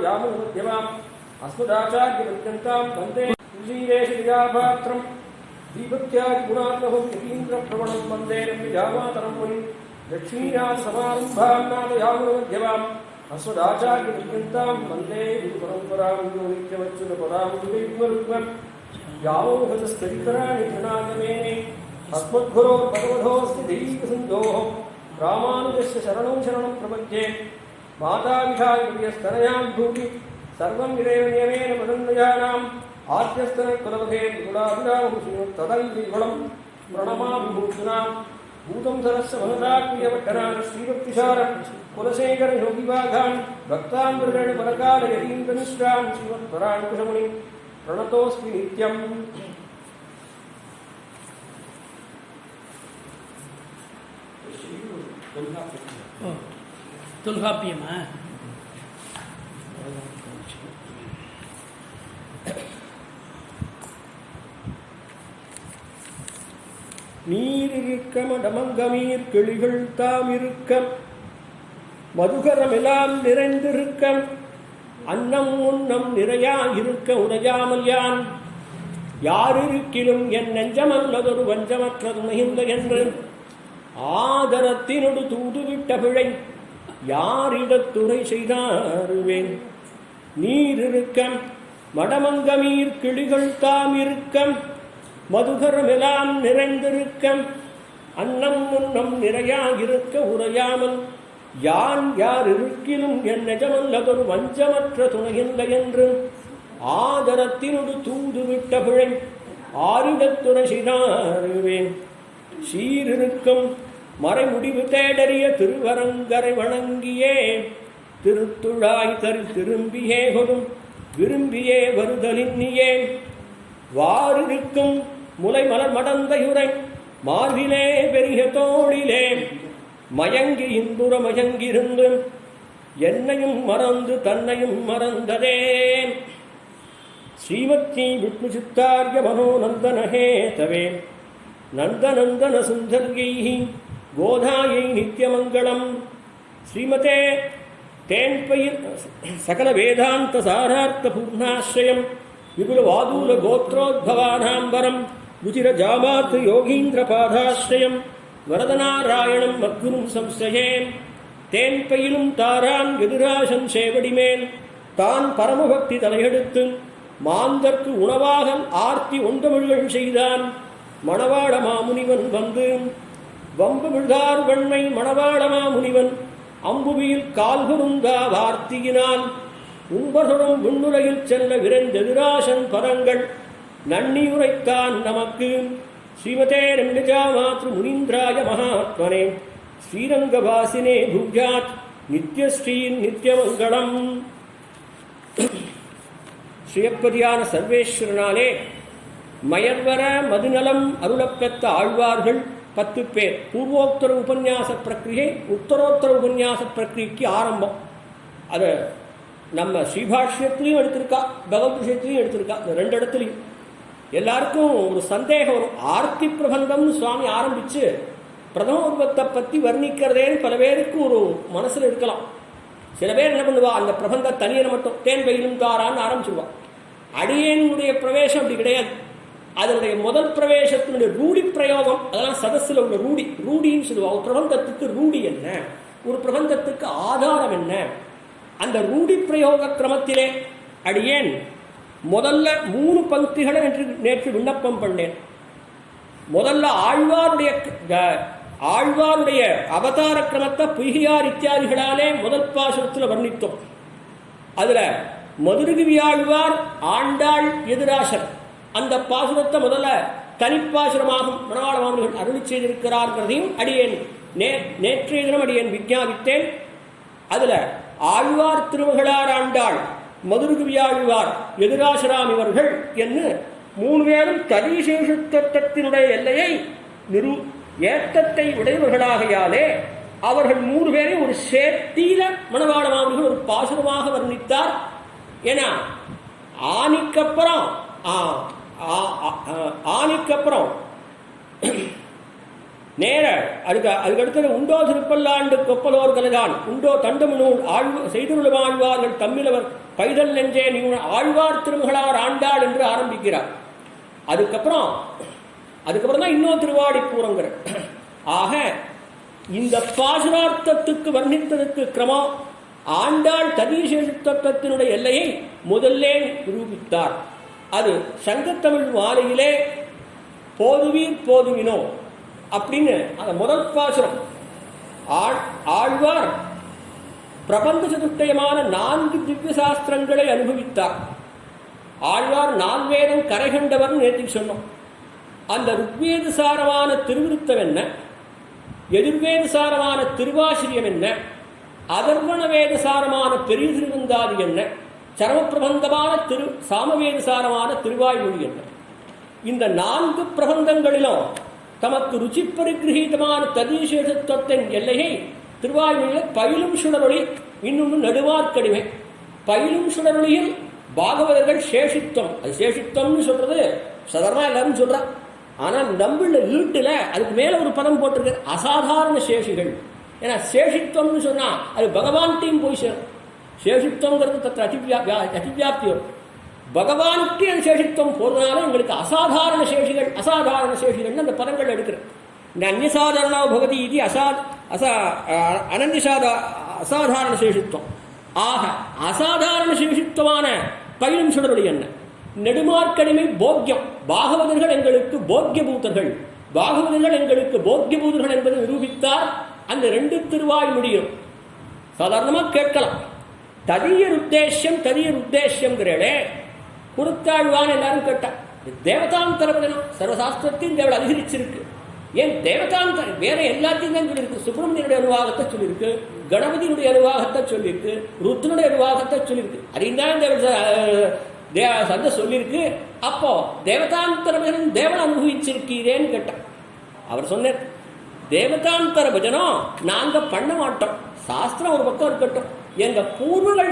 यामुद्यमाम् अस्मदाचार्यपर्यन्तां वन्दे ऋषीरेशविजापात्रम् दीपत्यादिगुणात्मकं यतीन्द्रप्रवणं वन्दे रम्यजामातरं मुनिं लक्ष्मीनाथसमारम्भां नाथयामुद्यमाम् अस्मदाचार्यपर्यन्तां वन्दे गुरुपरम्परां यो नित्यमच्युतपदां युगयुग्मरुग्मम् यावोहतस्तरितराणि प्रणागमेने अस्मद्गुरोर्भगवतोऽस्ति दैकसिन्धोः रामानुजस्य शरणं शरणं प्रपद्ये माताविषायस्तनयां भूमि सर्वं विदेव नियमेन मदन्वयानाम् आद्यस्तनकुलवधे गुणाभिरामं तदैर्विगुणं प्रणमाभिभूषणां भूतं सरस्य महदाक्रियवट्टरान् श्रीभक्तिसार कुलशेखर योगिवाघान् भक्तान् परकाल यतीन्द्रमिश्रान् श्रीमत्परान् कुशमुनिं प्रणतोऽस्मि नित्यम् தொல்காப்பியமா? நீரிருக்க மடமங்கமீர் கிளிகள் தாம் இருக்க மதுகரமெல்லாம் நிறைந்திருக்க அன்னம் உன்னம் நிறையா இருக்க உடையாமல் யான் யாரிருக்கிலும் என் நெஞ்சமல்லதொரு வஞ்சமற்ற துணைந்த என்று ஆதரத்தினொடு தூதுவிட்ட பிழை யாரிடத்துறை செய்தாருவேன். நீரிருக்க மடமங்கமீர் கிளிகள் தாம் இருக்க மதுகரமெல்லாம் நிறைந்திருக்க அன்னம் உன்னம் நிறையாயிருக்க உரையாமல் யான் யார் இருக்கிலும் என் நெஜமல்லதொரு வஞ்சமற்ற துணையில்லை என்று ஆதரத்தினொடு தூதுவிட்ட பிழை ஆரிடத்துறை செய்தாருவேன். சீரிருக்கும் மறைமுடிவு தேடறிய திருவரங்கரை வணங்கியே திருத்துழாய் தரு திரும்பியே கொடும் விரும்பியே வருதலின்னியே வாரிருக்கும் முலை மலர் மடந்தையுரை மார்பிலே பெரிய தோளிலே மயங்கி இன்புற மயங்கிருந்து என்னையும் மறந்து தன்னையும் மறந்ததே. ஸ்ரீமத்ஸ்ரீ விஷ்ணு சித்தார்ய மனோநந்தனஹேதவே நந்தநந்தன சுந்தர்யை கோதாயை நித்யமங்கலம். ஸ்ரீமதே தேன்பயிர் சகல வேதாந்த சாரார்த்த பூர்ணாஸ்ரயம் விபுலவாதூல கோத்ரோத்பவானாம்பரம் ருச்சிர ஜாமாத்ரு யோகீந்திர பாதாஸ்ரயம் வரதநாராயணம் மத்குரும் சம்சயே. தேன்பயிலும் தாரான் எதிராசன் சேவடிமேல் தான் பரமபக்தி தலையெடுத்து மாந்தர்க்கு உணவாக ஆர்த்தி ஒன்றமிழ்கள் செய்தான். மணவாள மாமுனிவன் வந்து வம்பு விழ்தார் வெண்மை மணவாள மாமுனிவன் அம்புவியில் கால்குருந்தா வார்த்தியினால் உம்பதொடும் விண்ணுலகில் செல்ல விரைந்தெதிராசன் பதங்கள் நன்னியுரைத்தான் நமக்கு. ஸ்ரீமதே ரம்யஜாமாத்ரு முனீந்திராய மகாத்மனே ஸ்ரீரங்கவாசினே பூஜாத் நித்யஸ்ரீ நித்யமங்கலம். ஸ்ரீயப்பதியான சர்வேஸ்வரனாலே மயர்வர மதுநலம் அருளப்பெற்ற ஆழ்வார்கள் 10 பேர். பூர்வோத்தர உபன்யாச பிரக்கிரியை உத்தரோத்தர உபன்யாச பிரக்கிரிக்கு ஆரம்பம். அதை நம்ம ஸ்ரீபாஷ்யத்திலையும் எடுத்திருக்கா, பகவத் விஷயத்திலையும் எடுத்திருக்கா. இந்த 2 இடத்துலையும் எல்லாருக்கும் ஒரு சந்தேகம் வரும். ஆர்த்தி பிரபந்தம்னு சுவாமி ஆரம்பித்து பிரதம உருவத்தை பற்றி வர்ணிக்கிறதேன்னு பல பேருக்கு ஒரு மனசில் இருக்கலாம். சில பேர் என்ன பண்ணுவா, அந்த பிரபந்த தனியனை மட்டும் தேன் வெயிலும் தாரான்னு ஆரம்பிச்சிருவா. அடியேனுடைய பிரவேசம் அப்படி கிடையாது. அதனுடைய முதல் பிரவேசத்தினுடைய ரூடி பிரயோகம், அதெல்லாம் சதஸில் உள்ள ரூடின்னு சொல்லுவாங்க. ஒரு பிரபந்தத்துக்கு ரூடி என்ன, ஒரு பிரபந்தத்துக்கு ஆதாரம் என்ன, அந்த ரூடி பிரயோக கிரமத்திலே அடியேன் முதல்ல 3 பங்கிகளை நேற்று விண்ணப்பம் பண்ணேன். முதல்ல ஆழ்வாருடைய அவதார கிரமத்தை பொய்கையார் இத்தியாதிகளாலே முதல் பாசுரத்தில் வர்ணித்தோம். அதில் மதுரகிரி ஆழ்வார் ஆண்டாள் எதிராசர் அந்த பாசுரத்தை முதல்ல தனிப்பாசுரமாகும் மணவாள மாமுனிகள் அருளி செய்திருக்கிறார்கிறதையும் அடியேன் நேற்றைய தினம் அடியேன் விஞ்ஞாபித்தேன். அதில் ஆழ்வார் திருமகளார் ஆண்டாள் மதுரகிரி ஆழ்வார் எதிராசராம் இவர்கள் என்று 3 பேரும் தரிசேஷத்தினுடைய எல்லையை ஏற்றத்தை உடையவர்களாகையாலே அவர்கள் 3 பேரை ஒரு சேத்தியில மணவாள மாமுனிகள் ஒரு பாசுரமாக வர்ணித்தார். ஏன்னா ஆணிக்கப்புறம் நேர அதுக்கடுத்தது உண்டோ திருப்பல்லாண்டு கொப்பலோர் கலகான் உண்டோ தண்டமுனூல் செய்துள்ள ஆழ்வார்கள் தம்மிலவர் பைதல் நெஞ்சே நீ ஆழ்வார் திருமகளார் ஆண்டாள் என்று ஆரம்பிக்கிறார். அதுக்கப்புறம் தான் இன்னொரு திருவாடிப்பூரங்கிற. ஆக இந்த பாசுரார்த்தத்துக்கு வர்ணித்ததற்கு கிரமம் ஆண்டாள் ததீசேஷத்துவத்தினுடைய எல்லையை முதல்லே நிரூபித்தார். அது சங்கத்தமிழ் மாலையிலே போதுவீர் போதுவினோ அப்படின்னு அந்த முதல் பாசுரம். ஆழ்வார் பிரபந்த சதுஷ்டயமான 4 திவ்ய சாஸ்திரங்களை அனுபவித்தார். ஆழ்வார் 4 வேதம் கரை கண்டவர் நேற்று சொன்னோம். அந்த ருக்வேதசாரமான திருவிருத்தம் என்ன, எதிர்வேதசாரமான திருவாசிரியம் என்ன, அதர்வண வேதசாரமான பெரிய திருவந்தாதி என்ன, சரமப்பிரபந்தமான சாமவேதசாரமான திருவாய்மொழி என்ன. இந்த 4 பிரபந்தங்களிலும் தமக்கு ருச்சி பரிகிரகீதமான ததீசேஷத்துவத்தின் எல்லையை திருவாய்மொழியில் பயிலும் சுடரொளி, இன்னொன்று நடுவார்க்கடிமை. பயிலும் சுடரொளியில் பாகவதர்கள் சேஷித்துவம், அது சேஷித்துவம்னு சொல்றது சாதாரணமாக எல்லாரும் சொல்றா. ஆனால் நம்மள வீட்டில் அதுக்கு மேலே ஒரு பதம் போட்டிருக்கு, அசாதாரண சேஷிகள். ஏன்னா சேஷித்துவம்னு சொன்னால் அது பகவான்கிட்டையும் போய் சேரும். சேஷித்துவங்கிறது தத்த அதிவியாப்தியம், பகவானுக்கே அந்த சேஷித்துவம் போகிறதுனால எங்களுக்கு அசாதாரண சேஷிகள்னு அந்த பதங்கள் எடுக்கிறேன். இந்த அந்நியசாதாரண பகவதி இது அசாதாரண சேஷித்துவம். ஆக அசாதாரண சேஷித்துவமான பயிலும் சுடருடைய என்ன நெடுமார்க்கடிமை போக்கியம். பாகவதர்கள் எங்களுக்கு போக்கியபூதர்கள், பாகவதர்கள் எங்களுக்கு போக்கியபூதர்கள் என்பதை நிரூபித்தார். அந்த 2 திருவாய் முடியும் சாதாரணமாக கேட்கலாம். ததியர் உத்தேசியம்ங்கிறே குருத்தாழ்வான் எல்லாரும் கேட்டான். தேவதாந்தரபதனம் சர்வசாஸ்திரத்தையும் தேவள் அதிகரிச்சிருக்கு. ஏன் தேவதாந்தரம் வேற எல்லாத்தையும் தான் சொல்லியிருக்கு. சுப்பிரமணியனுடைய அனுவாகத்தை சொல்லியிருக்கு, கணபதியினுடைய அனுவாகத்தை சொல்லியிருக்கு, ருத்ரனுடைய அனுவாகத்தை சொல்லியிருக்கு. அதையும் தான் சந்த சொல்லியிருக்கு. அப்போ தேவதாந்தரபதனம் தேவன் அனுபவிச்சிருக்கீரேன்னு கேட்டான். அவர் சொன்னார், தேவதாந்தர பஜனம் நாங்க பண்ண மாட்டோம். சாஸ்திரம் ஒரு பக்கம் இருக்கட்டும், எங்க பூர்வர்கள்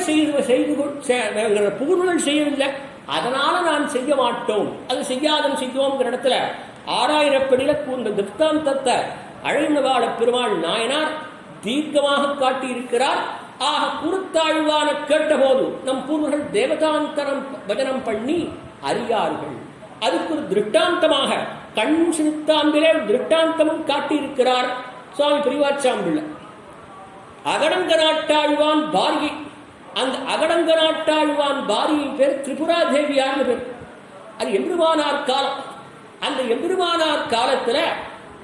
பூர்வர்கள் செய்யவில்லை, அதனால நான் செய்ய மாட்டோம், அது செய்யோங்கிற இடத்துல 6000 படியில கூர்ந்த திருஷ்டாந்தத்தை அழகினவாள பெருமாள் நாயனார் தீர்க்கமாக காட்டியிருக்கிறார். ஆக குருத்தாழ்வான கேட்டபோது நம் பூர்வர்கள் தேவதாந்தரம் பஜனம் பண்ணி அறியார்கள். அதுக்கு ஒரு திருஷ்டாந்தமாக கண் சிறுத்தாம்பிலே திருஷ்டாந்தமும் காட்டியிருக்கிறார் சுவாமி பெரியவாச்சாம்பிள்ள. அகடங்க நாட்டாழ்வான் பாரியை, அந்த அகடங்க நாட்டாழ்வான் பாரியின் பேர் திரிபுரா தேவியார்னு பேர். அது எம்பெருமானார் காலம். அந்த எம்பெருமானார் காலத்துல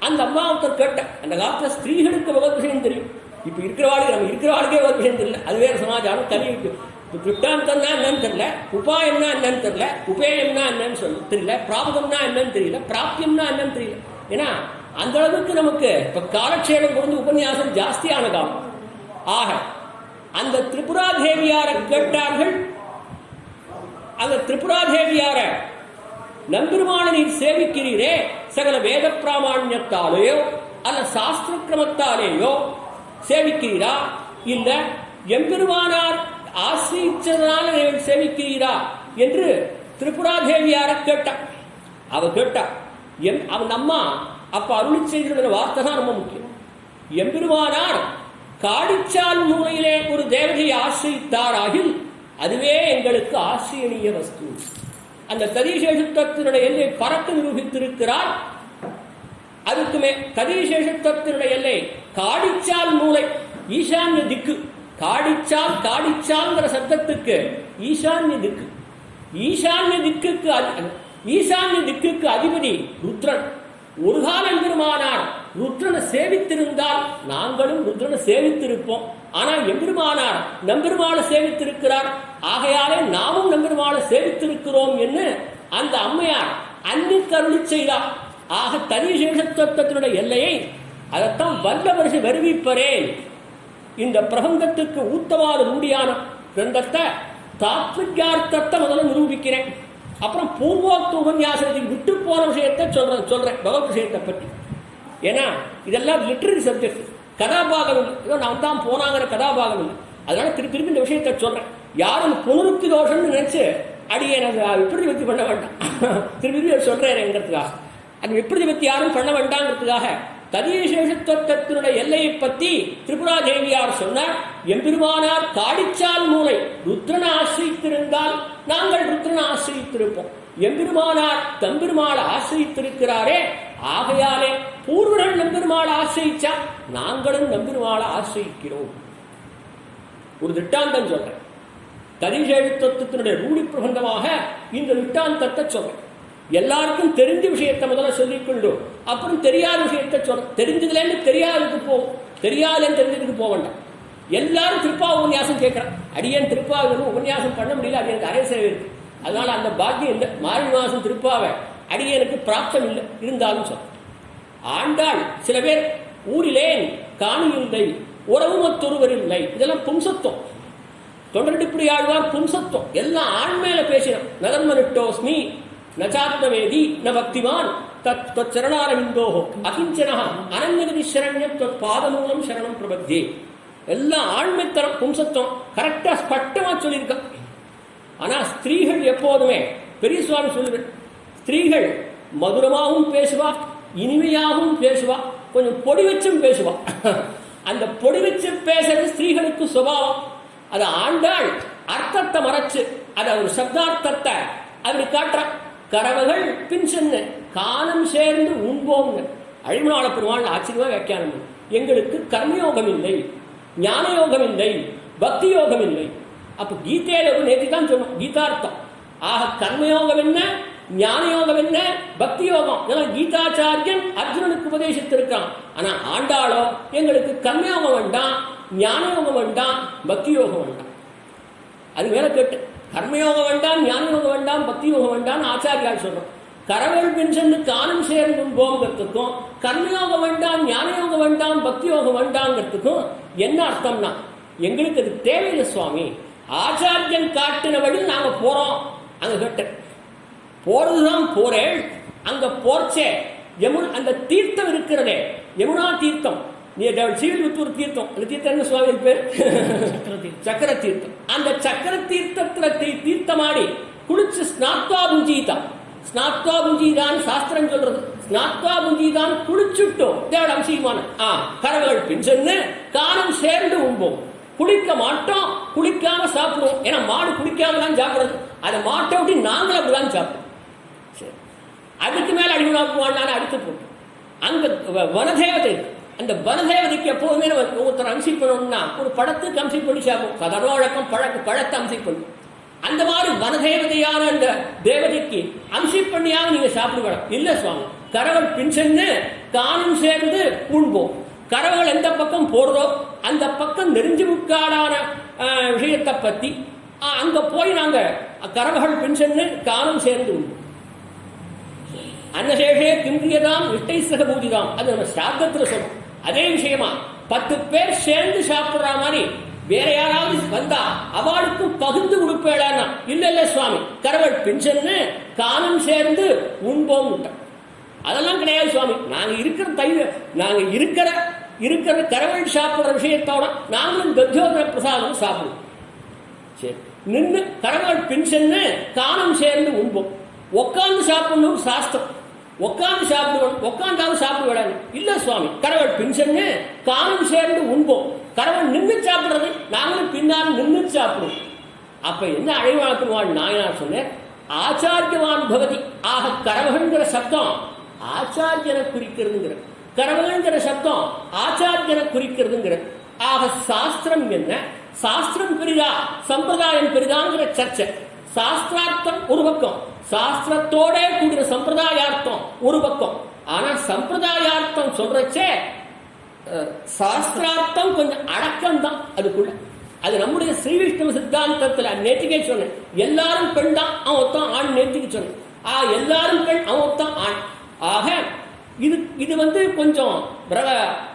அந்த அம்மாவத்தர் கேட்ட, அந்த காலத்துல ஸ்திரீகளுக்கு பகவத் விஷயம் தெரியும். இப்ப இருக்கிறவாளுக்கு நம்ம இருக்கிறவாளுக்கே பகவத் விஷயம் தெரியல, அது வேற சமாச்சாரம் தனி இருக்கு. திருஷ்டாந்தம்னா என்னன்னு தெரியல, உபாயம்னா என்னன்னு தெரியல, உபேயம்னா என்னன்னு தெரியல, பிராபகம்னா என்னன்னு தெரியல, பிராப்தியம்னா என்னன்னு தெரியல. ஏன்னா அந்த அளவுக்கு நமக்கு இப்ப காலக்ஷேபம் கொடுத்து உபன்யாசம் ஜாஸ்தியான காலம். ஆக அந்த திரிபுரா தேவியார கேட்டார்கள். அந்த திரிபுரா தேவியார நம்பெருமான நீர் சேவிக்கிறீரே, சகல வேத பிராமணியத்தாலேயோ அல்ல சாஸ்திர கிரமத்தாலேயோ சேவிக்கிறீரா, இல்ல எம்பெருமானார் ஆசிரியனால சேவிக்கிறீரா என்று திரிபுரா தேவியார கேட்டான். அவ கேட்டா, அவன் அம்மா அப்ப அருளி செய்கிற வார்த்தை தான் ரொம்ப முக்கியம். எம்பெருமானார் காடிச்சால் மூலையிலே ஒரு தேவதையை ஆசிரித்தாராகில் அதுவே எங்களுக்கு ஆசிரியனீய வஸ்து. அந்த கதிசேஷத்துவத்தினுடைய எல்லை பறக்க நிரூபித்திருக்கிறார். அதுக்குமே கதிசேஷத்துவத்தினுடைய எல்லை காடிச்சால் மூலை, ஈசான்ய திக்கு. காடிச்சால்ங்கிற சப்தத்துக்கு ஈசான்ய திக்கு. ஈசான்ய திக்குக்கு அதிபதி ருத்ரன். ஒரு காலம் எம்பெருமானார் ருத்ரனை சேவித்திருந்தால் நாங்களும் ருத்ரனை சேவித்திருப்போம். ஆனால் எம்பெருமானார் நம்பெருமாளை சேவித்திருக்கிறார், ஆகையாலே நாமும் நம்பெருமாளை சேவித்திருக்கிறோம் என்று அந்த அம்மையார் அன்னைக்கு அருளி செய்தார். ஆக தனிசேஷத்துவத்தினுடைய எல்லையை அதைத்தான் வல்ல வருஷம் வருவிப்பரேன். இந்த பிரபந்தத்துக்கு ஊத்தவாத மூடியான கிரந்தத்தை தாத்விகார்த்தத்தை முதல்ல நிரூபிக்கிறேன். அப்புறம் பூர்வோக்த உபன்யாசத்துக்கு விட்டு போன விஷயத்தை சொல்றேன் பகவத் விஷயத்தை பற்றி. ஏன்னா இதெல்லாம் லிட்டரரி சப்ஜெக்ட், கதாபாகம் இல்லை. ஏதோ நான் தான் போனாங்கிற கதாபாகம் இல்லை. அதனால திருப்பி இந்த விஷயத்தை சொல்றேன். யாரும் புனருக்தி தோஷம்னு நினைச்சு அடியே நான் விப்ரதி பண்ண வேண்டாம். திருப்பி சொல்றேங்கிறதுக்காக, அந்த விப்ரதி யாரும் பண்ண வேண்டாங்கிறதுக்காக ததீசேஷத்துவத்தினுடைய எல்லையை பற்றி திரிபுரா தேவியார் சொன்னார். எம்பெருமானார் காடிச்சால் மூலை ருத்ரனை ஆசிரித்திருந்தால் நாங்கள் ருத்ரனை ஆசிரித்திருப்போம். எம்பெருமானார் தம்பெருமாள் ஆசிரித்திருக்கிறாரே, ஆகையாலே பூர்வர்கள் நம்பெருமாள் ஆசிரிச்சா நாங்களும் நம்பெருமாளை ஆசிரிக்கிறோம். ஒரு திட்டாந்தம் சொல்றேன். ததீசேஷத்துவத்தினுடைய ரூಢி பிரபந்தமாக இந்த திட்டாந்தத்தை சொல்றேன். எல்லாருக்கும் தெரிஞ்ச விஷயத்தை முதல்ல சொல்லிக்கொண்டு அப்புறம் தெரியாத விஷயத்தை சொல்ல. தெரிஞ்சதுலேருந்து தெரியாததுக்கு போகும், தெரியாதுலேருந்து தெரிஞ்சதுக்கு போக வேண்டாம். எல்லாரும் திருப்பா உபன்யாசம் கேட்குறான். அடியேன் திருப்பாவை உபன்யாசம் பண்ண முடியல, அது எனக்கு அரை சேவை இருக்கு, அதனால அந்த பாக்கியம் இல்லை. மார்கழி மாதம் திருப்பாவை அடியனுக்கு பிராப்தம் இல்லை, இருந்தாலும் சொல்ல. ஆண்டாள் சில பேர் ஊரிலேன் காணியில்லை உறவுமத்தொருவர் இல்லை, இதெல்லாம் பும்சத்துவம். தொண்டரடிப்படி ஆழ்வார் பும்சத்துவம் எல்லாம் ஆண் மேல பேசினோம். நதன்மனுட்டோஸ்மி நச்சாத்மவேதி ந பக்திமான் தத் சரணாரவிந்தோஹோ அகிஞ்சனா அனன்யகதி சரண்யம் தத் பாதமூலம் சரணம் பிரபத்தியே. எல்லாம் ஆண்மைத்தரம் பும்சத்துவம் கரெக்டா ஸ்பஷ்டமா சொல்லியிருக்கான். ஆனா ஸ்திரீகள் எப்போதுமே பெரிய சுவாமி சொல்லுவேன், ஸ்திரீகள் மதுரமாகவும் பேசுவா, இனிமையாகவும் பேசுவா, கொஞ்சம் பொடி வச்சும் பேசுவா. அந்த பொடி வச்சு பேசுறது ஸ்திரீகளுக்கு சுபாவம். அது ஆண்டாள் அர்த்தத்தை மறைச்சு அதை ஒரு சப்தார்த்தத்தை அப்படி காட்டுறான். கறவகள் பின் சென்ன காலம் சேர்ந்து உண்போங்க. அழிமனாள பெருமாள் ஆச்சரியமா வியாக்கியானம். எங்களுக்கு கர்மயோகம் இல்லை, ஞான யோகம் இல்லை, பக்தி யோகம் இல்லை. அப்ப கீதையில நேற்று தான் சொன்னோம் கீதார்த்தம். ஆக கர்மயோகம் என்ன, ஞான யோகம் என்ன, பக்தி யோகம் இதெல்லாம் கீதாச்சாரியன் அர்ஜுனனுக்கு உபதேசித்திருக்கான். ஆனா ஆண்டாளோ எங்களுக்கு கர்மயோகம் வேண்டாம், ஞான யோகம் வேண்டாம், பக்தி யோகம் வேண்டாம். அது மேல கேட்டு கர்மயோகம் வேண்டாம், ஞான யோகம் வேண்டாம், பக்தி யோகம் வேண்டாம் ஆச்சாரியால் சொல்றோம். கரவல் பென்ஷன் காலம் சேர்ந்து போங்கிறதுக்கும் கர்மயோகம் வேண்டாம், ஞான யோகம் வேண்டாம், பக்தி யோகம் வேண்டாங்கிறதுக்கும் என்ன அர்த்தம்னா எங்களுக்கு அது தேவையில்லை சுவாமி. ஆச்சாரியன் காட்டின வழி நாங்க போறோம். அங்க கேட்ட போறதுதான் போறேன். அங்க போர்ச்சே யமுனா அந்த தீர்த்தம் இருக்கிறதே, யமுனா தீர்த்தம், சீவில்புத்தூர் தீர்த்தம், அந்த தீர்த்தம் என்ன சுவாமி பேர்? சக்கர தீர்த்தம். அந்த சக்கர தீர்த்தத்துல தீர்த்தமாடி குளிச்சு ஸ்நாத்வா புஞ்சீதா, ஸ்நாத்வா புஞ்சீதான் சாஸ்திரம் சொல்றது. ஸ்நாத்வா புஞ்சீதான் குளிச்சுட்டோம் தேவட அம்சீமான கரவர்கள் பின் சென்று காலம் சேர்ந்து உண்போம். குளிக்க மாட்டோம், குளிக்காம சாப்பிடுவோம். ஏன்னா மாடு குளிக்காம தான் சாப்பிடுறது, அதை மாட்டை விட்டு நாங்களும் அப்படிதான் சாப்பிடுவோம். அதுக்கு மேல அடிமனாக்குவான் அடுத்து போட்டோம். அங்க வனதேவதை, அந்த வனதேவதைக்கு எப்போதுமே ஒருத்தர் அம்சி பண்ணணும்னா ஒரு படத்துக்கு அம்சி பண்ணி சாப்பிடும். சாதாரண வழக்கம் பழத்தை அம்சி பண்ணும். அந்த மாதிரி வனதேவதையான அந்த தேவதைக்கு அம்சி பண்ணியாக நீங்க சாப்பிடுவோம். இல்ல சுவாமி, கரவல் பின் சென்று காணும் சேர்ந்து உண்போம். கரவல் எந்த பக்கம் போறதோ அந்த பக்கம் நெருஞ்சி முக்காடான விஷயத்தை பத்தி அங்க போய் நாங்க கரவகள் பின் சென்று காணும் சேர்ந்து உண்போம். அன்னசேஷே கிம்பிரியதாம் இஷ்டை சக பூஜிதாம், அது நம்ம சாத்தத்துல சொல்றோம். அதே விஷயமா 10 பேர் சேர்ந்து சாப்பிடுற மாதிரி வேற யாராவது வந்தா அவளுக்கும் பகிர்ந்து கொடுப்பேடானா? இல்ல சுவாமி, கரவல் பின் சென்று காணும் சேர்ந்து உண்போம். அதெல்லாம் கிடையாது சுவாமி. நாங்க இருக்கிற கரவல் சாப்பிடுற விஷயத்தோட நாங்களும் தத்யோதர பிரசாதம் சாப்பிடுவோம். சரி, நின்று கரவல் பின் சென்று காணும் சேர்ந்து உண்போம். உட்காந்து சாப்பிடணும் சாஸ்திரம். உட்காந்து சாப்பிடுவோம், உட்காந்தாவது சாப்பிடுவாங்க. இல்ல சுவாமி, கரவல் பின் சென்று காணும் சேர்ந்து உண்போம். கரவல் நின்று சாப்பிடுறது நாங்களும் பின்னால் நின்று சாப்பிடுவோம். அப்ப என்ன அழைவாக்குவான் நாயனார் சொன்னேன், ஆச்சாரியவான் பவதி. ஆக கரவகங்கிற சப்தம் ஆச்சாரியனை குறிக்கிறதுங்கிற, கரவகங்கிற சப்தம் ஆச்சாரியனை குறிக்கிறதுங்கிற. ஆக சாஸ்திரம் என்ன, சாஸ்திரம் பெரிதா சம்பிரதாயம் பெரிதாங்கிற சர்ச்சை. சாஸ்திரார்த்தம் ஒரு பக்கம், சாஸ்திரத்தோட கூடிய சம்பிரதாயார்த்தம் ஒரு பக்கம். ஆனா சம்பிரதாயார்த்தம் சொல்றச்சே சாஸ்திரார்த்தம் கொஞ்சம் அடக்கம் தான் அதுக்குள்ள. அது நம்முடைய ஸ்ரீ விஷ்ணு சித்தாந்தத்துல நேற்றுக்கே சொன்னேன். எல்லாரும் பெண் தான், அவன் ஒருத்தான் ஆண். நேற்றுக்கு சொன்னேன் எல்லாரும் பெண், அவன் ஒருத்தான் ஆண். ஆக இது கொஞ்சம்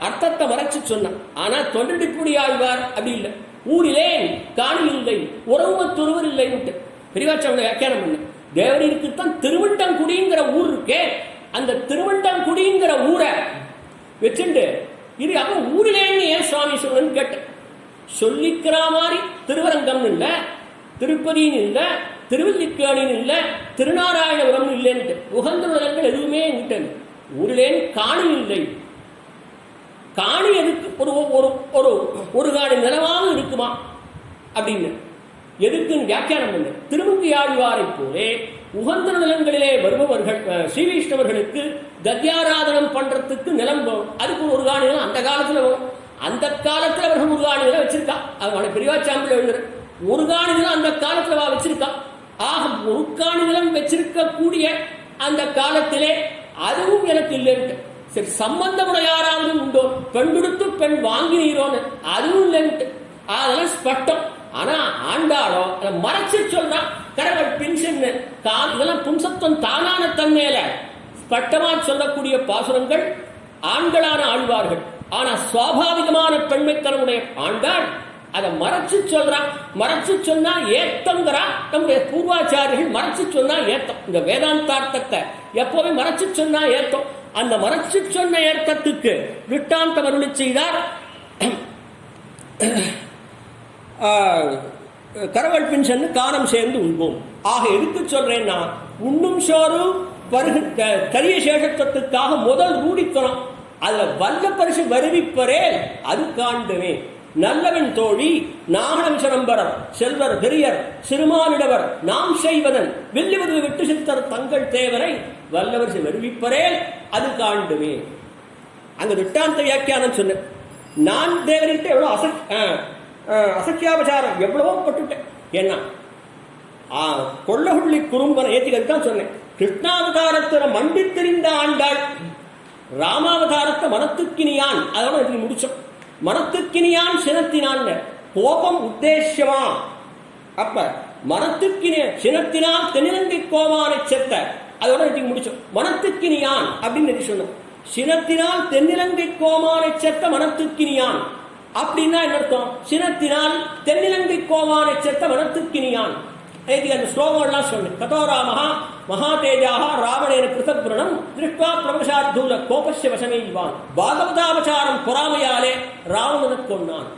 அர்த்தத்தை மறைச்சு சொன்னான். ஆனா தொண்டடிப்புடி ஆழ்வார் அப்படி இல்லை. ஊரிலே காணி இல்லை உறவுமத்தொருவர் இல்லைன்ட்டு பெரியவாச்சவங்க வியாக்கியானம் பண்ண. தேவரீருக்குத்தான் திருவண்டங்குடிங்கிற ஊர் இருக்கே, அந்த திருவண்டங்குடிங்கிற ஊரை வச்சுட்டு இது அப்ப ஊரிலேன்னு ஏன் சுவாமி சொல்லணும்னு கேட்டேன். சொல்லிக்கிற மாதிரி திருவரங்கம் இல்ல, திருப்பதின்னு இல்ல, திருவல்லிக்கேணின்னு இல்ல, திருநாராயணபுரம் இல்லைன்ட்டு உகந்த இடங்கள் எதுவுமே என்கிட்ட. ஊரிலேன்னு காணி இல்லை, காணி எதுக்கு ஒரு ஒரு ஒரு ஒரு காணி நிலமாக இருக்குமா அப்படின்னு எதுக்குன்னு வியாக்கியானம் பண்ணு. திருமங்கையாழ்வாரை போலே உகந்த நிலங்களிலே வருபவர்கள் ஸ்ரீ வைஷ்ணவர்களுக்கு கத்யாராதனம் பண்றதுக்கு நிலம் போகும். அதுக்கு ஒரு காணி நிலம் அந்த காலத்துல வரும். அந்த காலத்துல அவர்கள் ஒரு காணி நிலம் வச்சிருக்கா. அவனை பெரியவாச்சாம்பில் எழுதுற ஒரு காணி நிலம் அந்த காலத்துல வச்சிருக்கா. ஆக ஒரு காணி நிலம் வச்சிருக்க கூடிய அந்த காலத்திலே அதுவும் எனக்கு இல்லைன்ட்டு. சரி, சம்பந்தமுடைய யாராவது உண்டோ, பெண் கொடுத்து பெண் வாங்கினீரோன்னு அதுவும் இல்லைன்ட்டு. அதெல்லாம் ஸ்பஷ்டம். ஆனா ஆண்டாளோ மறைச்சு சொல்றான். கடவுள் பின்சன் இதெல்லாம் பும்சத்துவம் தானான தன்மையில ஸ்பஷ்டமா சொல்லக்கூடிய பாசுரங்கள் ஆண்களான ஆழ்வார்கள். ஆனா சுவாபாவிகமான பெண்மைத்தனமுடைய ஆண்டாள் அதை மறைச்சு சொல்றான். மறைச்சு சொன்னா ஏத்தம்ங்கிறா. நம்முடைய பூர்வாச்சாரியர்கள் மறைச்சு சொன்னா ஏத்தம். இந்த வேதாந்தார்த்தத்தை எப்பவுமே மறைச்சு சொன்னா ஏத்தம். அந்த மறைச்சு சொன்ன ஏத்தத்துக்கு விட்டாந்தம் அருளி செய்தார் கரவல் பின்சன் காரம் சேர்ந்து உண்போம். ஆக எதுக்கு சொல்றேன்னா, உண்ணும் சோறு கரிய சேஷத்துவத்துக்காக முதல் ரூடித்தனம். அதுல வல்ல பரிசு வருவிப்பரே அது காண்டுமே. நல்லவன் தோழி நாகனம் சிரம்பரர் செல்வர் பெரியர் சிறுமானிடவர் நாம் செய்வதன் வெள்ளிவது விட்டு சித்தர் தங்கள் தேவரை வல்லவரிசை வருவிப்பரே அது காண்டுமே. அங்க விட்டாந்த வியாக்கியானம் சொன்ன நான் தேவர்கிட்ட எவ்வளவு அசக்கியாபச்சாரம் எவ்வளவோ பட்டுட்டேன். ஏன்னா கொள்ளகுள்ளி குறும்பனை ஏற்றிக்கத்தான் சொன்னேன். கிருஷ்ணாவதாரத்துல மண்டி தெரிந்த ஆண்டாள் ராமாவதாரத்தை மனத்துக்கினியான் அதோட முடிச்சோம். மனத்துக்கினியான் சினத்தினான் கோபம் உத்தேசமா. அப்ப மனத்துக்கினிய சினத்தினால் தென்னிலங்கை கோமானை செத்த அதோட முடிச்சோம். மனத்துக்கினியான் அப்படின்னு சொன்னோம். சினத்தினால் தென்னிலங்கை கோமானை செத்த மனத்துக்கினியான் அப்படின்னா என்ன அர்த்தம்? சினத்தினால் தென்னிலங்கை கோமானை செத்த மனத்துக்கினியான். அந்த ஸ்லோகம்லாம் சொன்னேன். கதோராமஹா மகாதேஜாக ராவணேன கிருதபுரணம் திருஷ்வா பிரபசார்த்தூல கோபஸ்ய வசமேவான். பாகவதாபசாரம் பொறாமையாலே ராவணனை கொண்டான்.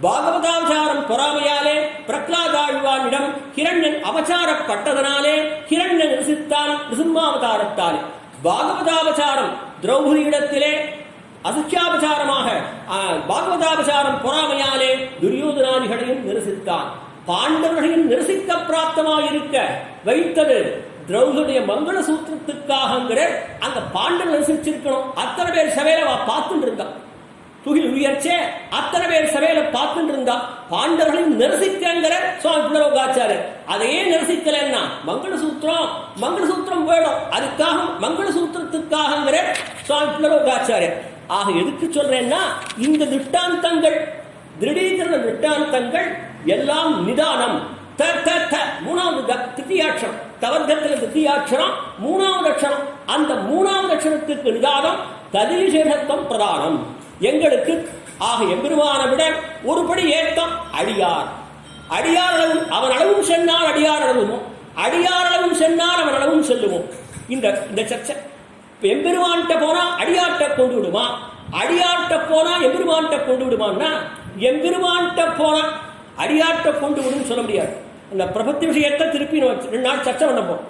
பாகவதாபசாரம் பொறாமையாலே பிரகலாதாழ்வானிடம் ஹிரண்யன் அபசாரப்பட்டதனாலே ஹிரண்யன் நிரசித்தான் நிருசிம்மாவதாரத்தாலே. பாகவதாபசாரம் திரௌபதியிடத்திலே அசக்கியாபசாரமாக பாகவதாபசாரம் பொறாமையாலே துரியோதனாதிகளையும் நிரசித்தான். பாண்டவர்களையும் நிரசிக்க பிராப்தமாயிருக்க வைத்தது திரௌபதிய மங்கள சூத்திரத்துக்காக. அங்க பாண்டவர் நிரசிச்சிருக்கணும். அத்தனை பேர் சபையில பார்த்துட்டு இருந்தா துகில் உயர்ச்சே அத்தனை பேர் சபையில பார்த்துட்டு இருந்தா பாண்டவர்களையும் நிரசிக்கிற சுவாமி புலரோகாச்சாரியர் அதையே நிரசிக்கலன்னா மங்களசூத்திரம் போயிடும். அதுக்காக மங்களசூத்திரத்துக்காக சுவாமி புலரோகாச்சாரியர். ஆக எதுக்கு சொல்றேன்னா, இந்த திட்டாந்தங்கள் திருடீகரண திட்டாந்தங்கள் எல்லாம் நிதானம். மூணாவது திருத்தியாட்சரம் தவர்க்கத்தில் திருத்தியாட்சரம் மூணாவது அட்சரம். அந்த மூணாவது அட்சரத்துக்கு நிதானம் ததிவிசேஷத்துவம் பிரதானம் எங்களுக்கு. ஆக எம்பெருமான விட ஒருபடி ஏத்தம் அடியார். அடியார் அளவும் அவன் அளவும் சென்றால் அடியார் அளவும், அடியார் அளவும் சென்றால் அவன் அளவும் செல்லுவோம். இந்த சர்ச்சை எம்பெருமான்கிட்ட போனா அடியாட்ட கொண்டு விடுமா, அடியாட்ட போனா எம்பெருமான்கிட்ட கொண்டு விடுமான்னா, எம்பெருமான்கிட்ட போனா அடியாட்ட கொண்டு விடும் சொல்ல முடியாது. அந்த பிரபத்தி விஷயத்தை திருப்பி 2 நாள் சர்ச்சை பண்ணப்போம்.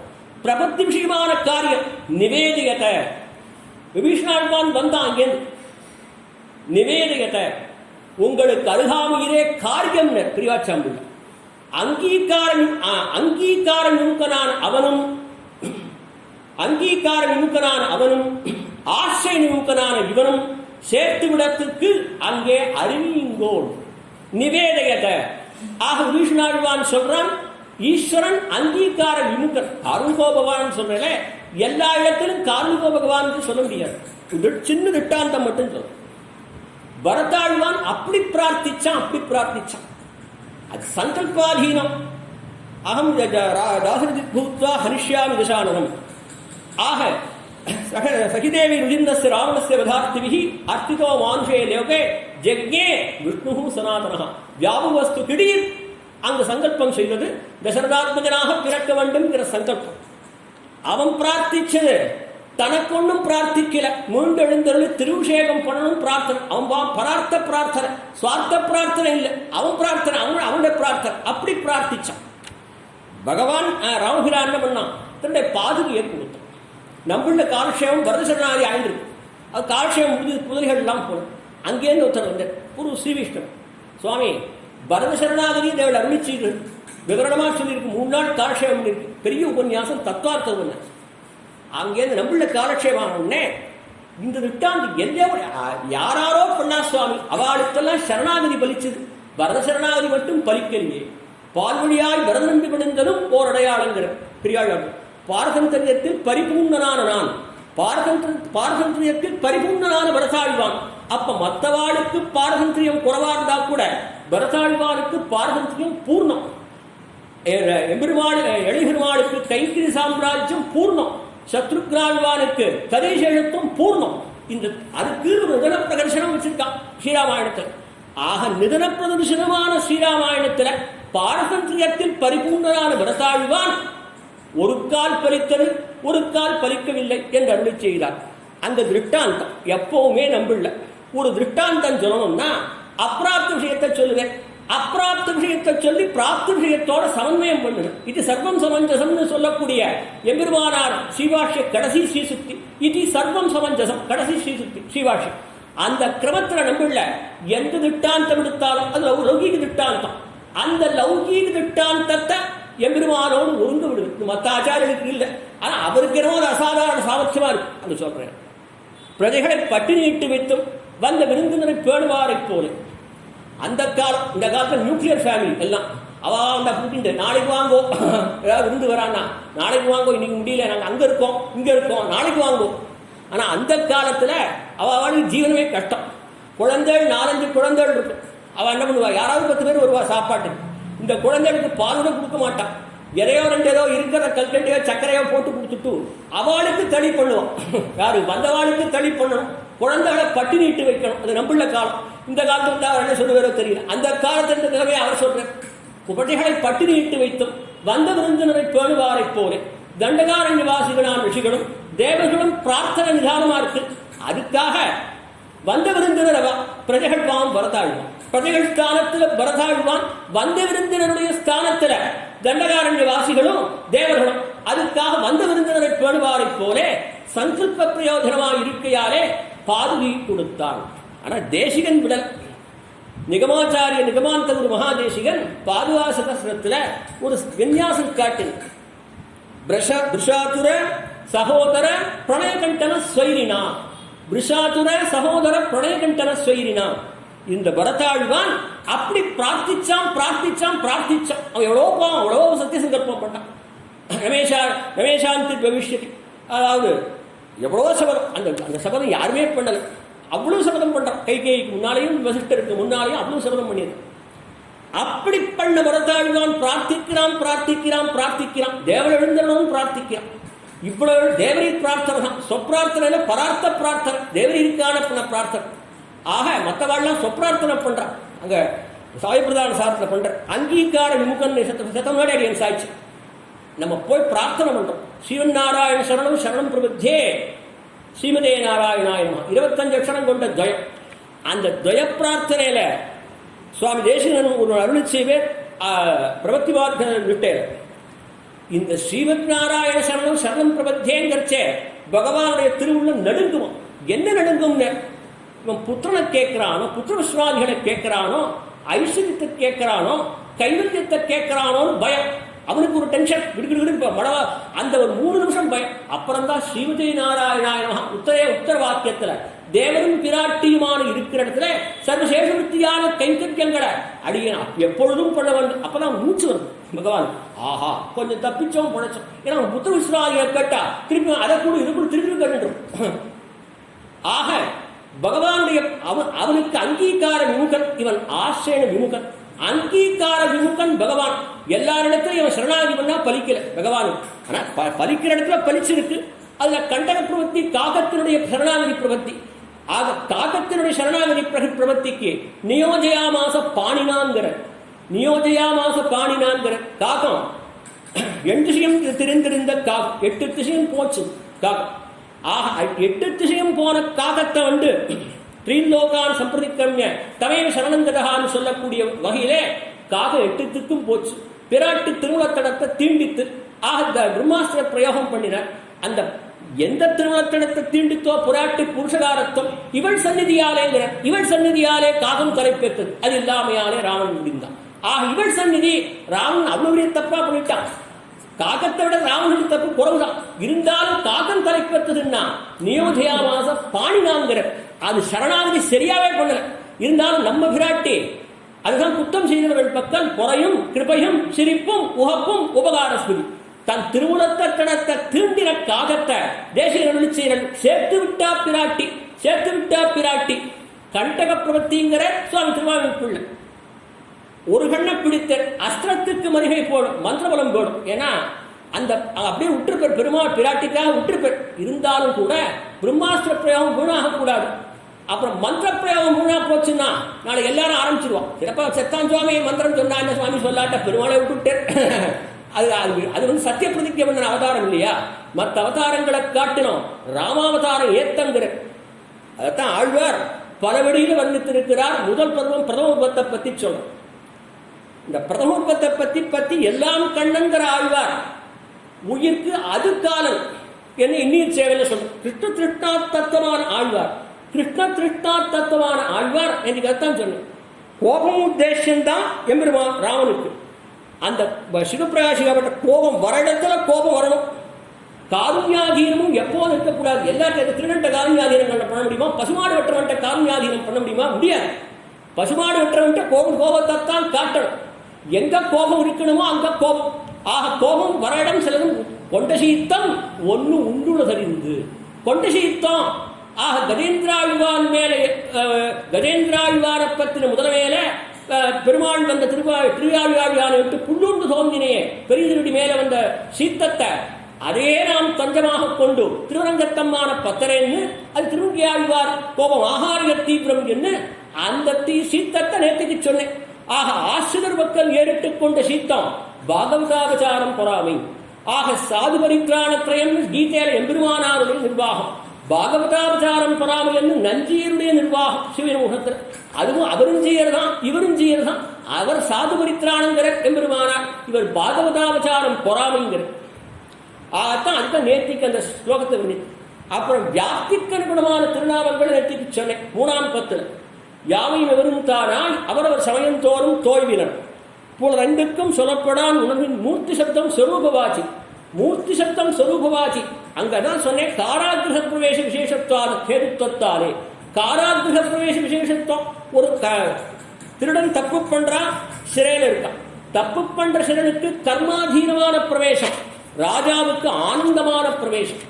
பிரபத்தி விஷயமான காரியம் நிவேதியத்தை விபீஷணாழ்வான் வந்தான். அங்கேருந்து நிவேதியத்தை உங்களுக்கு அருகாமையிலே காரியம் பிரிவாச்சாம்புள்ள அங்கீகார நுணுக்கனான அவனும் ஆசை நுணுக்கனான இவனும் சேர்த்து விடத்துக்கு அங்கே அறிவியுங்கோள் நிவேதயத்தை. ஆக விபீஷணாழ்வான் சொல்றான், ஈஸ்வரன் அங்கீகார விமுகன். காருண்கோ பகவான் சொல்றேன், எல்லா இடத்திலும் காருண்கோ பகவான் சொல்ல முடியாது. சின்ன திட்டாந்தம் மட்டும் சொல்ற. பரதாழ்வான் அப்படி பிரார்த்திச்சான். அது சங்கல்பாதீனம். அகம் தாசரதி பூத்வா ஹனிஷ்யாமி தசானனம். ஆக சகிதேவி ருஜிந்தஸ்ய ராவணஸ்ய வதார்த்திபிஹி அர்த்திதோ மானுஷே லோகே ஜக்ஞே விஷ்ணுஹு சனாதனஹ. வியாபவஸ்து திடீர் அங்கு சங்கல்பம் செய்தது தசரதாத்மஜனாக பிறக்க வேண்டும்ங்கிற சங்கல்பம். அவன் பிரார்த்திச்சது தனக்கு ஒன்றும் பிரார்த்திக்கல. மீண்டெழுந்தருளி திருவிஷேகம் பண்ணணும் பிரார்த்தனை. அவன் பரார்த்த பிரார்த்தனை, சுவார்த்த பிரார்த்தனை இல்லை. அவன் பிரார்த்தனை, அவனுடைய பிரார்த்தனை. அப்படி பிரார்த்திச்சான். பகவான் ராமபிரா என்ன பண்ணான், தன்னுடைய பாதுகையை கொடுத்தான். நம்மள காலக்ஷேமம் வரதசரணாதி ஆயிருக்கு. அது காலக்ஷேமம் முடிஞ்சது, குதிரைகள் எல்லாம் போகணும். அங்கேருந்து ஒருத்தர் வந்தார், ஒரு ஸ்ரீவிஷ்ணு சுவாமி பரத சரணாகதி தேவள் அருளி செய்து விவரணமாக சொல்லியிருக்கு. 3 நாள் காலட்சேபம் இருக்கு, பெரிய உபன்யாசம், தத்துவார்த்த உபன்யாசம். அங்கேருந்து நம்மள காலட்சேபம் உடனே இந்த திட்டாந்தி எல்லாம் யாரோ பண்ணா சுவாமி, அவளுக்கெல்லாம் சரணாகதி பலிச்சது, பரத சரணாகதி மட்டும் பலிக்கலையே. பால்வழியாய் பரத நம்பி படைந்ததும் ஓர் அடையாளங்கிற பெரியாள். பாரதந்திரியத்தில் பரிபூர்ணனான நான், பாரதந்திரியத்தில் பரிபூர்ணனான பரதாழ்வான். அப்ப மற்றவாளுக்கு பாரதந்திரியம் குறைவா இருந்தா கூட பரதாழ்வானுக்கு பாரதந்திரியம் பூர்ணம். எளிபெருமாளுக்கு கைங்கிரி சாம்ராஜ்யம் பூர்ணம், சத்ருக்னாழ்வானுக்கு கதைசேஷத்துவம் பூர்ணம். இந்த அதுக்கு ஒரு நிதன பிரதர்சனம் வச்சிருக்கான் ஸ்ரீராமாயணத்தில். ஆக நிதன பிரதர்சனமான ஸ்ரீராமாயணத்துல பாரதந்திரியத்தில் பரிபூர்ணனான பரதாழ்வான் ஒரு கால் பலித்தது, ஒரு கால் பலிக்கவில்லை என்று அருளி செய்தார். அந்த திருஷ்டாந்தம் எப்பவுமே நம்பில்ல. ஒரு திருஷ்டாந்தம் சொல்லணும்னா அப்பிராப்த விஷயத்தை சொல்லுவேன், அப்பிராப்த விஷயத்தை சொல்லி பிராப்த விஷயத்தோட சமன்வயம் பண்ணணும். இது சர்வம் சமஞ்சசம்னு சொல்லக்கூடிய எம்பெருமானார் ஸ்ரீபாஷ்ய கடைசி ஸ்ரீசுக்தி. இது சர்வம் சமஞ்சசம் கடைசி ஸ்ரீசுக்தி ஸ்ரீபாஷ்யம். அந்த கிரமத்தில் நம்பில்ல. எந்த திட்டாந்தம் எடுத்தாலும் அது லௌகீக திட்டாந்தம். அந்த லௌகீக திட்டாந்தத்தை எம்பெருமானோடு ஒருங்க விடுது. மற்ற ஆச்சாரியர்களுக்கு இல்லை, ஆனால் அவருக்கு என்ன ஒரு அசாதாரண சாமர்த்தியமா இருக்கு. அது சொல்றேன். பிரஜைகளை பட்டினியிட்டு வைத்தும் வந்த விருந்தினரை பேணுவாரை போல. அந்த காலம், இந்த காலத்தில் நியூக்ளியர் ஃபேமிலி எல்லாம் அவா அந்த கூட்டிட்டு நாளைக்கு வாங்கோ, ஏதாவது விருந்து வரான்னா நாளைக்கு வாங்கோ, இன்னைக்கு முடியல, நாங்கள் அங்கே இருக்கோம் இங்கே இருக்கோம், நாளைக்கு வாங்கோ. ஆனால் அந்த காலத்தில் அவளுக்கு ஜீவனமே கஷ்டம். குழந்தைகள் 4-5 குழந்தைகள் இருக்கும். அவள் என்ன பண்ணுவா, யாராவது 10 பேர் வருவா சாப்பாட்டுக்கு. இந்த குழந்தைகளுக்கு பாலுட கொடுக்க மாட்டான், எதையோ 2 ஏதோ இருக்கிற கல்கண்டையோ சர்க்கரையோ போட்டு கொடுத்துட்டு அவளுக்கு தளி பண்ணுவோம். யாரு வந்தவாளுக்கு தளி பண்ணணும், குழந்தைகளை பட்டினிட்டு வைக்கணும். அது நம்புள்ள காலம். இந்த காலத்துல அவர் என்ன சொல்லுவாரோ தெரியல. அந்த காலத்திற்காகவே அவர் சொல்றார், குபட்டைகளை பட்டினிட்டு வைத்தும் வந்த விருந்தினரை பேணுவாரை போல தண்டகாரண்ய வாசிகளான ரிஷிகளும் தேவர்களும் பிரார்த்தனை நிதானமா இருக்கு. அதுக்காக வந்த விருந்தினர் அவ பிரஜைகள் வாம் பரதாழ்வான், பிரஜைகள் ஸ்தானத்துல பரதாழ்வான், வந்த விருந்தினருடைய ஸ்தானத்துல தண்டகாரண்ய வாசிகளும் தேவர்களும். அதுக்காக வந்த விருந்தினரை பேணுவாரை போல சங்கல்ப பிரயோஜனமாக இருக்கையாலே பாதுகை கொடுத்தான். ஆனா தேசிகன் விடல். நிகமாச்சாரிய நிகமாந்தகுரு மகாதேசிகன் பாதுகாசகத்துல ஒரு விநியாசம் காட்டு. பிருஷாதுர சகோதர பிரணயகண்டன ஸ்வைரினா, பிருஷாதுர சகோதர பிரணயகண்டன ஸ்வைரினா. இந்த பரதாழ்வான் அப்படி பிரார்த்திச்சான். அவன் எவ்வளோ சத்திய சங்கல்பம் பண்ணான். ரமேஷாந்தி பவிஷ்யதி, அதாவது எவ்வளோ சபதம். அந்த சபதம் யாருமே பண்ணல, அவ்வளவு சபதம் பண்றான். கைகேயிக்கு முன்னாலேயும் வசிஷ்டருக்கு முன்னாலேயும் அவ்வளவு சபதம் பண்ணியது. அப்படி பண்ண பரதாழ்வான் பிரார்த்திக்கிறான். தேவன் எழுந்தனும் பிரார்த்திக்கிறான். இவ்வளவு தேவரி பிரார்த்தனை தான். சொப்பிரார்த்தனை பரார்த்த பிரார்த்தனை, தேவரிக்கான பிரார்த்தனை. ஆக மற்றவாள்லாம் சொப்பிரார்த்தனை பண்றான். அங்க சாயப்பிரதான சாரத்தில் பண்ற அங்கீகார விமுகன் சத்தமாடி சாய்ச்சி நம்ம போய் பிரார்த்தனை பண்றோம். ஸ்ரீவன் நாராயண சரணம் சரணம் பிரபுத்தே ஸ்ரீமதே நாராயணாயமா 25 அக்ஷரம் கொண்ட துவயம். அந்த துவய பிரார்த்தனையில சுவாமி தேசிகன் ஒரு அருளி செய்வேர் பிரபத்திவார்த்த விட்டேன். இந்த ஸ்ரீமத் நாராயண சரணம் சரணம் பிரபத்தேங்கிறச்சே பகவானுடைய திருவுள்ளம் நடுங்குமா. என்ன நடுங்கும்னு, இவன் புத்திரனை கேட்கிறானோ, புத்திர விஸ்வாதிகளை கேட்கிறானோ, ஐஸ்வர்யத்தை கேட்கிறானோ, கைவல்யத்தை கேட்கிறானோன்னு பயம். அவனுக்கு ஒரு டென்ஷன், விடுக்கிட்டு மழவா. அந்த ஒரு 3 நிமிஷம் பயம். அப்புறம் தான் ஸ்ரீமதி நாராயணாயணா உத்தர வாக்கியத்துல தேவரும் பிராட்டியுமான இருக்கிற இடத்துல சர்வசேஷ விருத்தியான கைங்கரியங்களை அடியேன் எப்பொழுதும் பண்ண வேண்டும். அப்பதான் மூச்சு வருது பகவான். ஆஹா, கொஞ்சம் தப்பிச்சோம் படைச்சோம். ஏன்னா புத்திர விஸ்வாதிகளை கேட்டா திருப்பி அதை கூட இது கூட திருப்பி கேட்டுரும். ஆக பகவானுடைய அவனுக்கு அங்கீகார விமுகன், இவன் ஆசேன விமுகன். அங்கீகார விமுகன் பகவான். எல்லாரிடத்திலும் இவன் சரணாகதி பண்ணா பலிக்கல பகவானுக்கு. ஆனா பலிக்கிற இடத்துல பலிச்சிருக்கு. அதுல கண்டன பிரவத்தி காகத்தினுடைய சரணாகதி பிரவத்தி. ஆக காகத்தினுடைய சரணாகதி பிரவத்திக்கு நியோஜயாமாச பாணினாங்கிற காகம் 8 திசையும் தெரிந்திருந்த காகம் 8 திசையும் போச்சு காகம். ஆக 8 திசையும் போன காகத்தை வந்து த்ரீலோகான் சம்பிரதிக்கம்ய தமைய சரணங்கதகான்னு சொல்லக்கூடிய வகையிலே காகம் 8 திக்கும் போச்சு. பிராட்டி திருமணத்தடத்தை தீண்டித்து ஆக பிரம்மாஸ்திர பிரயோகம் பண்ணினார். அந்த எந்த திருமணத்திடத்தை தீண்டித்தோ புராட்டி புருஷகாரத்துவம் இவள் சந்நிதியாலேங்கிற இவள் சந்நிதியாலே காகம் தலைப்பெற்றது. அது இல்லாமையாலே ராவணன் முடிந்தான். இவள் சந்நிதி ராவணன் அவ்வளவு தப்பா பண்ணிட்டான். காகத்தை விட ராவணனுக்கு தப்பு குறவுதான். இருந்தாலும் காகம் தலைப்பெற்றதுன்னா நியோதயாமாச பாணினாங்கிற அது சரணாகதி சரியாவே பண்ணல. இருந்தாலும் நம்ம பிராட்டி அதுதான் குத்தம் செய்தவர்கள் பக்கம் பொறையும் கிருபையும் சிரிப்பும் உகப்பும் உபகாரஸ்மிதி தன் திருமணத்தை கடத்த தீண்டின காகத்தை தேசிய சேர்த்து விட்டா பிராட்டி கண்டக பிரபத்திங்கிற சுவாமி திருவாமிக்குள்ள ஒரு கண்ணை பிடித்த அஸ்திரத்துக்கு மருகை போடும் மந்திரபலம் போடும். ஏன்னா அந்த அப்படியே உற்றுப்பெர் பெருமாள் பிராட்டிக்காக உற்றுப்பெர். இருந்தாலும் கூட பிரம்மாஸ்திர பிரயோகம் வீணாக கூடாது. அப்புறம் மந்திர பிரயோகம் வீணா போச்சுன்னா நாளை எல்லாரும் ஆரம்பிச்சிருவோம். சிறப்பா செத்தான் சுவாமி மந்திரம் சொன்னா என்ன சுவாமி சொல்லாட்ட பெருமாளை விட்டுட்டு அது சத்திய பிரதிஜை பண்ண அவதாரம் இல்லையா? மற்ற அவதாரங்களை காட்டினோம் ராமாவதாரம் ஏத்தங்கிற அதைத்தான் ஆழ்வார் பல வழியில் வர்ணித்திருக்கிறார். முதல் பருவம் பிரதமோபத்தை பத்தி சொல்றோம். இந்த பிரதமோபத்தை பத்தி எல்லாம் கண்ணங்கிற ஆழ்வார் உயிர்க்கு அது காலம் என்ன இன்னும் சேவையில் சொல்றோம். கிருஷ்ண திருஷ்ணா தத்துவமான ஆழ்வார் எனக்கு அதான் சொன்னேன். கோபம் உத்தேசம்தான் எம்பெருமான் ராமனுக்கு. அந்த சிவபிரகாசிக்கப்பட்ட கோபம் வர இடத்துல கோபம் வரணும். காருண்யாதீனமும் எப்போதும் இருக்கக்கூடாது. எல்லாத்தையும் திருநண்ட காருண்யாதீனம் பண்ண முடியுமா? பசுமாடு வெற்றவன்ட்ட காருண்யாதீனம் பண்ண முடியுமா? முடியாது. பசுமாடு வெற்றவன்ட்ட கோபத்தை தான் காட்டணும். எங்க கோபம் இருக்கணுமோ அங்க கோபம். கோபம் வர இடம் சிலதும் கொண்ட சீத்தம் ஒன்னு உண்டுள்ளதறிந்து கொண்ட சீத்தம். கஜேந்திராழ்வான் மேலே கஜேந்திராழ்வாரை பத்தின முதல மேல பெருமாள் வந்த திருவாழ்வாழ்வானை விட்டு புல்லூண்டு தோன்றினே பெரியதனுடைய மேல வந்த சீத்தத்தை அதே நாம் தஞ்சமாக கொண்டு திருவரங்கத்தம்மான பத்தரேன்னு அது திருவங்கியாழ்வார் கோபம் ஆகாரிய தீவிரம் என்று அந்த சீத்தத்தை நேற்றுக்கு சொன்னேன். ஆசிரியர் மக்கள் ஏறிட்டுக் கொண்ட சீத்தம் பாகவதாபச்சாரம் பொறாமை. சாது பரித்ராணத்திரயம் கீதையில எம்பெருமானாருடைய நிர்வாகம். பாகவதாபச்சாரம் பொறாமை என்று நஞ்சியருடைய நிர்வாகம் சிவன் முகத்தில். அதுவும் அவரும் செய்யறதான் இவரும் செய்யறதான். அவர் சாது பரித்ராணங்கிற எம்பெருமானார், இவர் பாகவதாபச்சாரம் பொறாமைங்கிற. அதுதான் நேர்த்திக்கு அந்த ஸ்லோகத்தை வந்து. அப்புறம் வியாப்திக்கு அனுகுணமான திருநாமங்கள் நேர்த்திக்கு சொன்னேன். 3ஆம் பத்துல யாவையும் எவரும் தானாய் அவரவர் சமயம் தோறும் தோய்வினர் போல ரெண்டுக்கும் சொல்லப்படான் உணர்வின் மூர்த்தி சப்தம் சொரூபவாச்சி. மூர்த்தி சப்தம் சொரூபவாச்சி அங்கதான் சொன்னேன். காராகிரக பிரவேச விசேஷத்தான கேதுத்வத்தாலே காராகிரக பிரவேச விசேஷத்துவம். ஒரு திருடன் தப்பு பண்றான், சிறையில் இருக்கான். தப்பு பண்ற சிறனுக்கு கர்மாதீனமான பிரவேசம், ராஜாவுக்கு ஆனந்தமான பிரவேசம்.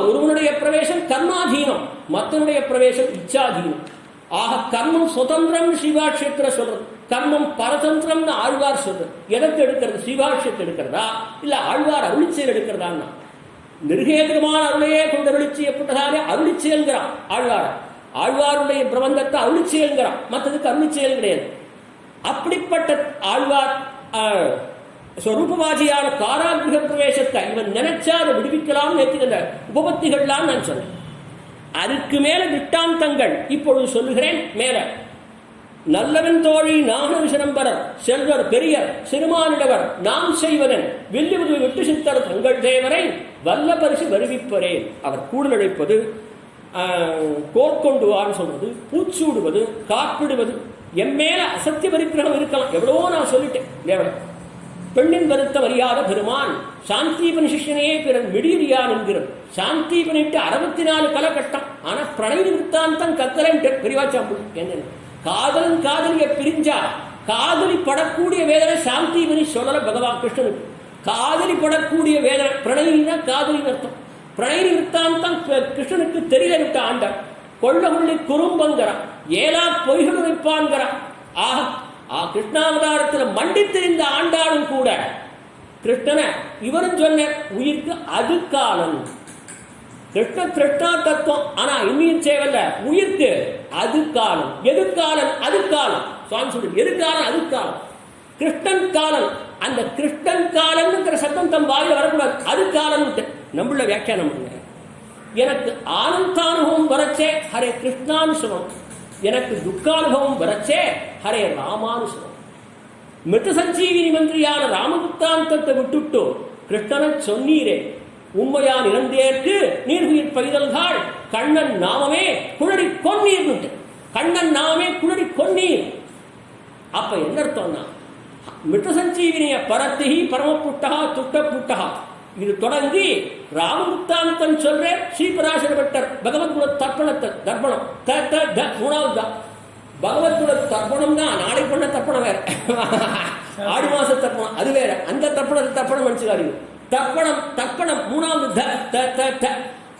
ஒருவனுடைய பிரவேசம் கர்மாதீனம், மற்றனுடைய பிரவேசம் இச்சாதீனம். கர்மம் சுதந்திரம் சிவாட்சியத்துல சொல்றது, கர்மம் பரதந்திரம் ஆழ்வார் சொல்றது. எதற்கு எடுக்கிறது? சிவாட்சியத்தை எடுக்கிறதா இல்ல ஆழ்வார் அருளிச்செயல் எடுக்கிறதா? நிர்கேதகமான அருளையே கொண்டு அருளிச்செய்யப்பட்டதாலே அருளிச்செயல்கிறான் ஆழ்வார். ஆழ்வாருடைய பிரபந்தத்தை அருளிச்செயல்கிறான், மற்றதுக்கு அருளிச்செயல் கிடையாது. அப்படிப்பட்ட ஆழ்வார் ஸ்வரூபவாதியான காராகிரக பிரவேசத்தை இவன் நினைச்சா அதை விடுவிக்கலாம் நேற்றுகின்ற உபபத்திகள்லாம் நான் சொன்னேன். அதுக்கு மேல திட்டாந்தங்கள் இப்பொழுது சொல்லுகிறேன். மேல நல்லவன் தோழி நாகன சிரம்பரர் செல்வர் பெரியர் சிறுமானிடவர் நாம் செய்வதன் வில்லுவது விட்டு சித்தர் தங்கள் தேவரை வல்ல பரிசு வருவிப்பரேன். அவர் கூடுதழைப்பது, கோர்கொண்டுவான்னு சொல்வது, பூச்சூடுவது, காப்பிடுவது, எம்மேல அசத்திய பரிக்கிரகம் இருக்கலாம். எவ்வளவோ நான் சொல்லிட்டேன். தேவன் பெண்ணின் வருத்த அறியாத பெருமான் சாந்தீபன் சிஷ்யனையே பிறன் விடியறியான் என்கிறது. சாந்தீபனிட்டு 64 கலகட்டம். ஆனா பிரணய விற்த்தாந்தம் கத்தலன்ட்டு பெரிவாச்சாம்பு என்ன காதலன் காதலிய பிரிஞ்சா காதலி படக்கூடிய வேதனை சாந்தீபனி சொல்லல பகவான் கிருஷ்ணனுக்கு. காதலி படக்கூடிய வேதனை பிரணயினா காதலி அர்த்தம். பிரணய விற்த்தாந்தம் கிருஷ்ணனுக்கு தெரியல விட்ட ஆண்டார். கொள்ள கொள்ளி குறும்பங்கிறான், ஏலா பொய்கள் உரைப்பான்கிறான். கிருஷ்ணாவதாரத்தில் மண்டி தெரிந்த ஆண்டாளும் கூட கிருஷ்ணனை இவரும் சொன்ன உயிருக்கு அது காலம். கிருஷ்ண கிருஷ்ணா தத்துவம். ஆனா இன்னும் சேவல்ல உயிர்க்கு அது காலம். எது காலம்? அது காலம். சுவாமி சொல்லு எது காலம்? அது காலம். கிருஷ்ணன் காலம். அந்த கிருஷ்ணன் காலம்ங்கிற சத்தம் தம் வாயில வரக்கூடாது. அது காலம் நம்மள வியாக்கியானம் பண்ணுங்க. எனக்கு ஆனந்தானுபவம் வரச்சே ஹரே கிருஷ்ணானுசவம், எனக்கு துக்கானுபவம் வரச்சே ஹரே ராமானுசவம். மிருத சஞ்சீவினி மந்திரியான ராமகுப்தாந்தத்தை விட்டுட்டு கிருஷ்ணனை சொன்னீரே, உண்மையான் இறந்தேற்கு நீர்குயிர் பைதல்காள் கண்ணன் நாமமே குழறி கொன்னீர். கண்ணன் நாமமே குழறி கொன்னீர். அப்ப என்ன அர்த்தம்னா மிருத சஞ்சீவினிய பரத்திகி பரமப்புட்டகா துட்டப்புட்டகா இது தொடங்கி ராமவృత్తాந்தம் சொல்ற ஸ்ரீபராசர பட்டர் பகவத்குண தர்ப்பணத்தை தர்ப்பணம் மூணாவது தான். பகவத்குண தர்ப்பணம் தான் நாளை பண்ண தர்ப்பணம் வேற, ஆடி மாச தர்ப்பணம் அது வேற. அந்த தர்ப்பணம் மனுஷகாரி தர்ப்பணம் தர்ப்பணம் மூணாவது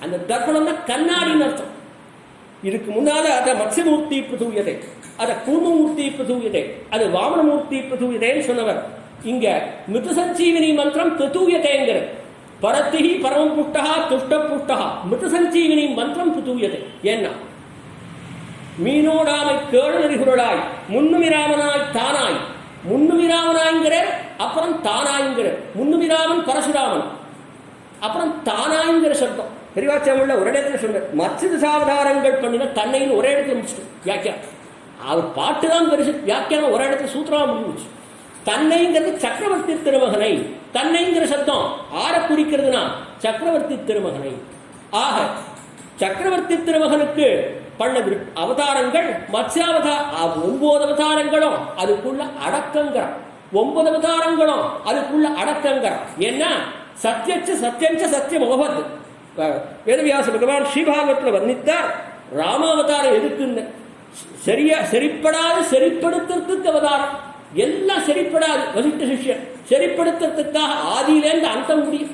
அந்த தர்ப்பணம் தான் கண்ணாடின்னு அர்த்தம். இதுக்கு முன்னால அத மத்ஸ்யமூர்த்தி பிரதூயதை, அத கூர்மமூர்த்தி பிரதூயதை, அது வாமனமூர்த்தி பிரதூயதைன்னு சொன்னவர். இங்க மிருத சஞ்சீவினி மந்திரம் பிரதூயதைங்கிற பரத்திகி பரமம் புட்டகா துஷ்ட புட்டகா மிருத சஞ்சீவினி மந்திரம் பிரதூயதை. ஏன்னா மீனோடாமை கேழறிகுரலாய் முன்னுமிராமனாய் தானாய், முன்னுமிராமனாய்ங்கிற அப்புறம் தானாய்ங்கிற, முன்னுமிராமன் பரசுராமன் அப்புறம் தானாய்ங்கிற சப்தம் பெரியவாச்சாமில் ஒரு இடத்துல சொன்னார். மற்ற சாவதாரங்கள் பண்ணின தன்னைன்னு ஒரே இடத்துல முடிச்சுட்டு வியாக்கியானம். அவர் பாட்டு தான் பெருசு, வியாக்கியானம் ஒரு இடத்துல சூத்திரமா முடிஞ்சிச்சு. தன்னைங்கிறது சக்கரவர்த்தி திருமகனை, தன்னைங்கிற சப்தம் ஆற குறிக்கிறதுனா சக்கரவர்த்தி திருமகனை. ஆக சக்கரவர்த்தி திருமகனுக்கு பண்ண அவதாரங்கள் மத்ஸ்யாவதார 9 அவதாரங்களும் அதுக்குள்ள அடக்கங்கிறான். 9 அவதாரங்களும் அதுக்குள்ள அடக்கங்கிறான். ஏன்னா சத்தியச்ச சத்தியஞ்ச சத்தியம் அபவத். வேதவியாச பகவான் ஸ்ரீபாகவத்தில் வர்ணித்தார். ராமாவதாரம் எதுக்குன்னு சரியா சரிப்படாது சரிப்படுத்துறதுக்கு அவதாரம். எல்லாம் சரிப்படாது. வசிஷ்ட சிஷ்யன் சரிப்படுத்துறதுக்காக ஆதியிலேருந்து அந்தம் முடியும்.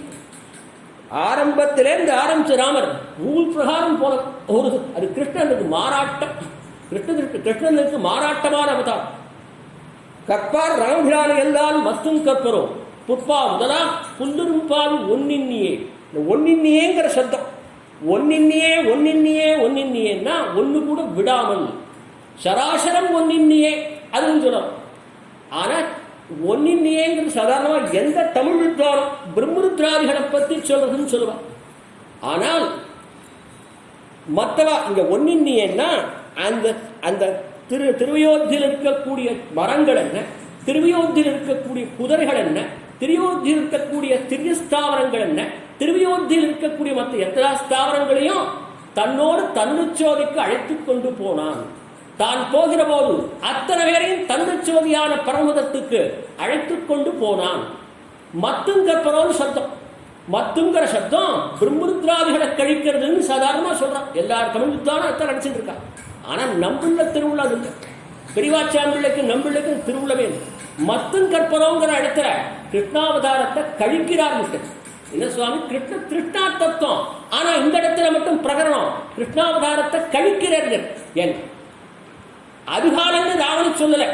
ஆரம்பத்திலேருந்து ஆரம்பிச்ச ராமர் ரூல் பிரகாரம் போன ஒரு அது கிருஷ்ணனுக்கு மாறாட்டம். கிருஷ்ணனுக்கு மாறாட்டமான அவதாரம். கற்பார் ராமபிரான எல்லாம் மத்தும் கற்பரும் புட்பா முதலா புல்லுரும்பாவி ஒன்னின்னியே. இந்த ஒன்னின்னியேங்கிற சப்தம் ஒன்னின்னியே ஒன்னின்னியே ஒன்னின்னியேன்னா ஒன்னு கூட விடாமல் சராசரம் ஒன்னின்னியே அதுன்னு சொல்லலாம். ஆனா ஒன்னின்னியேங்கிறது சாதாரணமாக எந்த தமிழ் வித்வானம் பிரம்மருத்ராதிகளை பற்றி சொல்றதுன்னு சொல்லுவான். ஆனால் மற்றவா இங்க ஒன்னின்னியன்னா அந்த அந்த திருவையோத்தியில் இருக்கக்கூடிய மரங்கள் என்ன, திருவையோத்தியில் இருக்கக்கூடிய குதிரைகள் என்ன, திருவையோத்தியில் இருக்கக்கூடிய திரியஸ்தாவரங்கள் என்ன, திருவையோத்தியில் இருக்கக்கூடிய மற்ற எத்தனா ஸ்தாவரங்களையும் தன்னோடு தன்னுச்சோதிக்கு அழைத்துக் கொண்டு போனான். தான் போகிற போது அத்தனை பேரையும் தன்னுச்சோதியான பரமதத்துக்கு அழைத்துக் கொண்டு போனான். மத்துங்கற்பரோன்னு சப்தம். மத்துங்கிற சப்தம் பிரம்மருத்ராதிகளை கழிக்கிறதுன்னு சாதாரணமா சொல்றான். எல்லாரும் தமிழ் வித்தானும் அத்தான் நினைச்சிட்டு இருக்கான். ஆனா நம்பிள்ள திருவிழா இல்லை. பெரியவாச்சாம்பிள்ளைக்கு நம்பிள்ளைக்கு திருவிழவே இல்லை. மத்துங்கற்பரோங்கிற இடத்துல கிருஷ்ணாவதாரத்தை கழிக்கிறார். என்ன சுவாமி கிருஷ்ணா தத்துவம், ஆனா இந்த இடத்துல மட்டும் பிரகரணம் கிருஷ்ணாவதாரத்தை கழிக்கிறார்கள். ஏன் அதிகாலன்னு ராவணன் சொல்லல.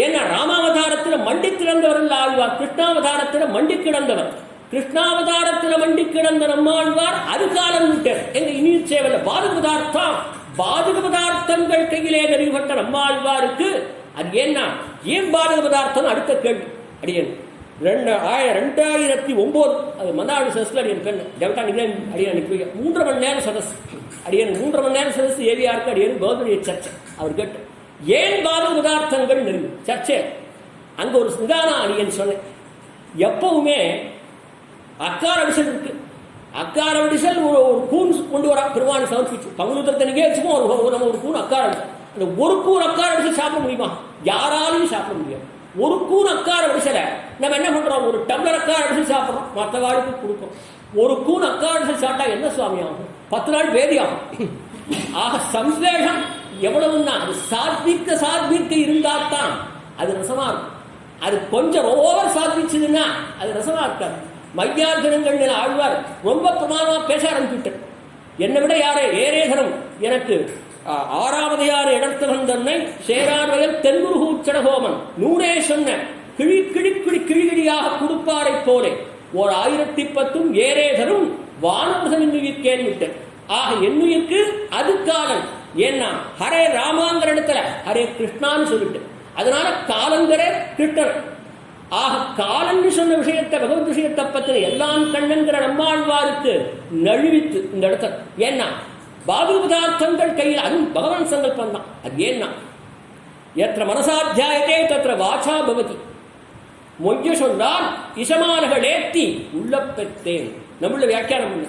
ஏன்னா ராமாவதாரத்தில் மண்டி கிடந்தவர் ஆழ்வார், கிருஷ்ணாவதாரத்தில் மண்டி கிடந்தவர். கிருஷ்ணாவதாரத்தில் மண்டி கிடந்த நம்மாழ்வார் அதிகாலம் விட்டார். எங்க இனி சேவல பாதக பதார்த்தம், பாதக பதார்த்தங்கள் கையிலே நெறிப்பட்ட நம்மாழ்வாருக்கு அது ஏன்னா ஏன் பாதக பதார்த்தம் அடுத்த கேள்வி. அடியன் 2009 அது மன்னாடு சதஸ்ல அடியன் பெண் டெவட்டா நிகழ் அடியன் 3.5 மணி நேரம் சதஸ். அடியன் 3.5 மணி நேரம் சதஸ் ஏவியாருக்கு அடியன் கௌதமிய சர்ச்சை. அவர் கேட்டு ஏன் பாதக பதார்த்தங்கள் நெருங்கு சர்ச்சை. அங்க ஒரு நிதானம் அடியன் சொன்னேன். எப்பவுமே அக்கார விசல் இருக்கு. அக்கார விடிசல் ஒரு கூன் கொண்டு வரா பெருமான் சமர்ப்பிச்சு பங்குத்தத்தை நிகழ்ச்சிக்கும் நம்ம ஒரு கூன் அக்கார விசல். அந்த ஒரு கூன் அக்கார விசல் சாப்பிட முடியுமா? யாராலையும் சாப்பிட முடியாது. ஒரு கூன் அக்கார விசலை நம்ம என்ன பண்றோம், ஒரு டம்ளர் அக்கார விசல் சாப்பிட்றோம், மற்ற வாழ்க்கை கொடுப்போம். ஒரு கூன் அக்கார விசல் சாப்பிட்டா என்ன சுவாமி ஆகும்? 10 நாள் பேதி ஆகும். ஆக சம்ஸ்லேஷம் எவ்வளவுன்னா அது சாத்வீக்க இருந்தால்தான் அது ரசமா இருக்கும். அது கொஞ்சம் ஓவர் சாத்விச்சதுன்னா அது ரசமா இருக்காது. மையார்ஜனங்கள் ஆழ்வார் ரொம்ப பிரமாதமா பேச ஆரம்பிச்சுட்டார். என்னை விட யாரே ஏரேதரம் எனக்கு 6வது யார் இடத்தவன் தன்னை சேரார்வயல் தென்குருகூச்சடகோமன் நூறே சொன்ன கிழி கிழி கிழி கிழிகிழியாக கொடுப்பாரை போலே ஓர் 1010 ஏரேதரும் வானவர்கள் இன்னுயிர்க்கேன் விட்டு. ஆக என்னுயிருக்கு அது காலன். ஏன்னா ஹரே ராமாங்கிற இடத்துல ஹரே கிருஷ்ணான்னு சொல்லிட்டு அதனால காலங்கிற கிருஷ்ணன். ஆக காலன் சொன்ன விஷயத்தை பகவத் விஷயத்தை பத்தின எல்லாம் கண்ணன்கிற நம்மாழ்வாருக்கு நழுவித்து இந்த இடத்துல. ஏன்னா பாதக பதார்த்தங்கள் கையில் அதுவும் பகவான் சங்கல்பம் தான். அது ஏன்னா எத்திர மனசாத்தியாயத்தே தத்திர வாச்சா பவதி. மொய்ய சொன்னால் இசமானகள் ஏத்தி உள்ள பெற்றேன். நம்மள வியாக்கியானம் பண்ண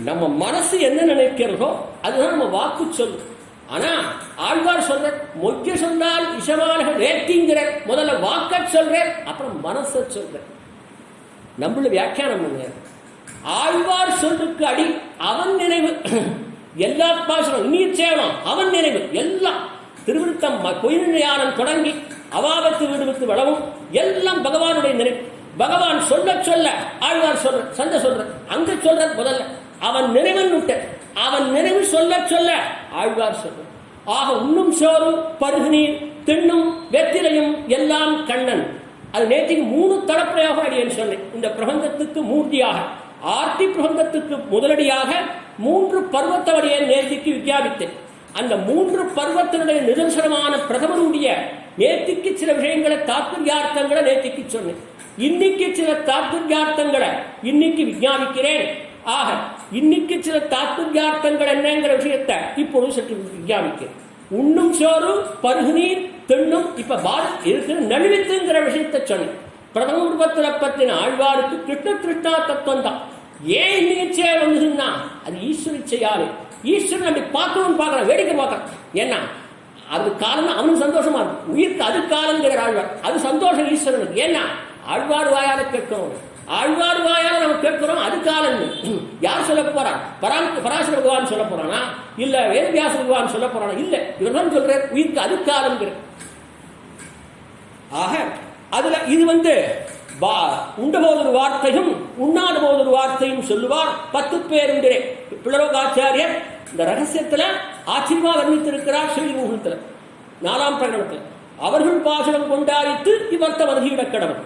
நம்ம மனசு என்ன நினைக்கிறதோ அதுதான் நம்ம வாக்கு சொல்லு. ஆனா ஆழ்வார் சொல்ற மொய்ய சொன்னால் இசமானகள் ஏத்திங்கிற முதல்ல வாக்க சொல்றேன், அப்புறம் மனசை சொல்றேன். நம்மள வியாக்கியானம் பண்ண ஆழ்வார் சொல்லுக்கு அடி அவன் நினைவு. எல்லா பாசனம் நீர் சேவனம் அவன் நினைவு. எல்லாம் திருவிருத்தம் பொய்யானம் தொடங்கி அவாபத்து விடுவித்து வளவும் எல்லாம் பகவானுடைய நினைவு. பகவான் சொல்ல சொல்ல ஆழ்வார் சொல்ற சந்தை சொல்ற அங்க சொல்ற முதல்ல அவன் நினைவன் விட்ட அவன் நினைவு சொல்ல சொல்ல ஆழ்வார் சொல்ற. ஆக உண்ணும் சோறும் பருகுநீர் திண்ணும் வெத்திலையும் எல்லாம் கண்ணன். அது நேற்றுக்கு 3 தடப்படையாக அடியேன் சொன்னேன். இந்த பிரபந்தத்துக்கு மூர்த்தியாக ஆர்த்தி பிரபந்தத்துக்கு முதலடியாக 3 பர்வத்தவடியை நேற்றுக்கு விஞ்ஞாபித்தேன். அந்த 3 பர்வத்தினுடைய நிதர்சனமான பிரதமருடைய நேற்றுக்கு சில விஷயங்களை தாத்பர்யார்த்தங்களை நேற்றுக்கு சொன்னேன். இன்னைக்கு சில தாத்பர்யார்த்தங்களை இன்னைக்கு விஞ்ஞாபிக்கிறேன். ஆக இன்னைக்கு சில தாத்பர்யார்த்தங்கள் என்னங்கிற விஷயத்தை இப்பொழுது சற்று விஞ்ஞாபிக்கிறேன். உண்ணும் சோறு பருகுநீர் திண்ணும் இப்ப இருக்கிற நழுவித்துங்கிற விஷயத்தை சொன்னேன். பிரதம ரூபத்தில் பத்தின ஆழ்வாருக்கு கிருஷ்ண கிருஷ்ணா தத்துவம் தான். ஏன் இன்னைக்கு வந்ததுன்னா அது ஈஸ்வரிச்சையாரு. ஈஸ்வரன் அப்படி பார்க்கணும்னு பார்க்கறான், வேடிக்கை பார்க்கறான். ஏன்னா அது காலம் அவனுக்கு சந்தோஷமா இருக்கும். உயிருக்கு அது காலங்கிற ஆழ்வார் அது சந்தோஷம் ஈஸ்வரனுக்கு. ஏன்னா ஆழ்வார் வாயால கேட்கிறோம், ஆழ்வார் வாயால நம்ம கேட்கிறோம். அது காலம் யார் சொல்ல போறான்? பராசர பகவான் சொல்ல போறானா இல்ல வேதவியாச பகவான் சொல்ல போறானா? இல்ல, இவர்தான் சொல்ற உயிருக்கு அது காலங்கிற. ஆக அதுல இது உண்ட போது ஒரு வார்த்தையும் உண்ணாத போது ஒரு வார்த்தையும் சொல்லுவார் 10 பேர் என்கிறே பிள்ளரோகாச்சாரியர் இந்த ரகசியத்துல ஆச்சரியமா வர்ணித்திருக்கிறார். ஸ்ரீமுகத்துல 4ஆம் பிரகடனத்தில் அவர்கள் பாசனம் கொண்டாடித்து இவ்வர்த்த மருதியிடக் கடவுள்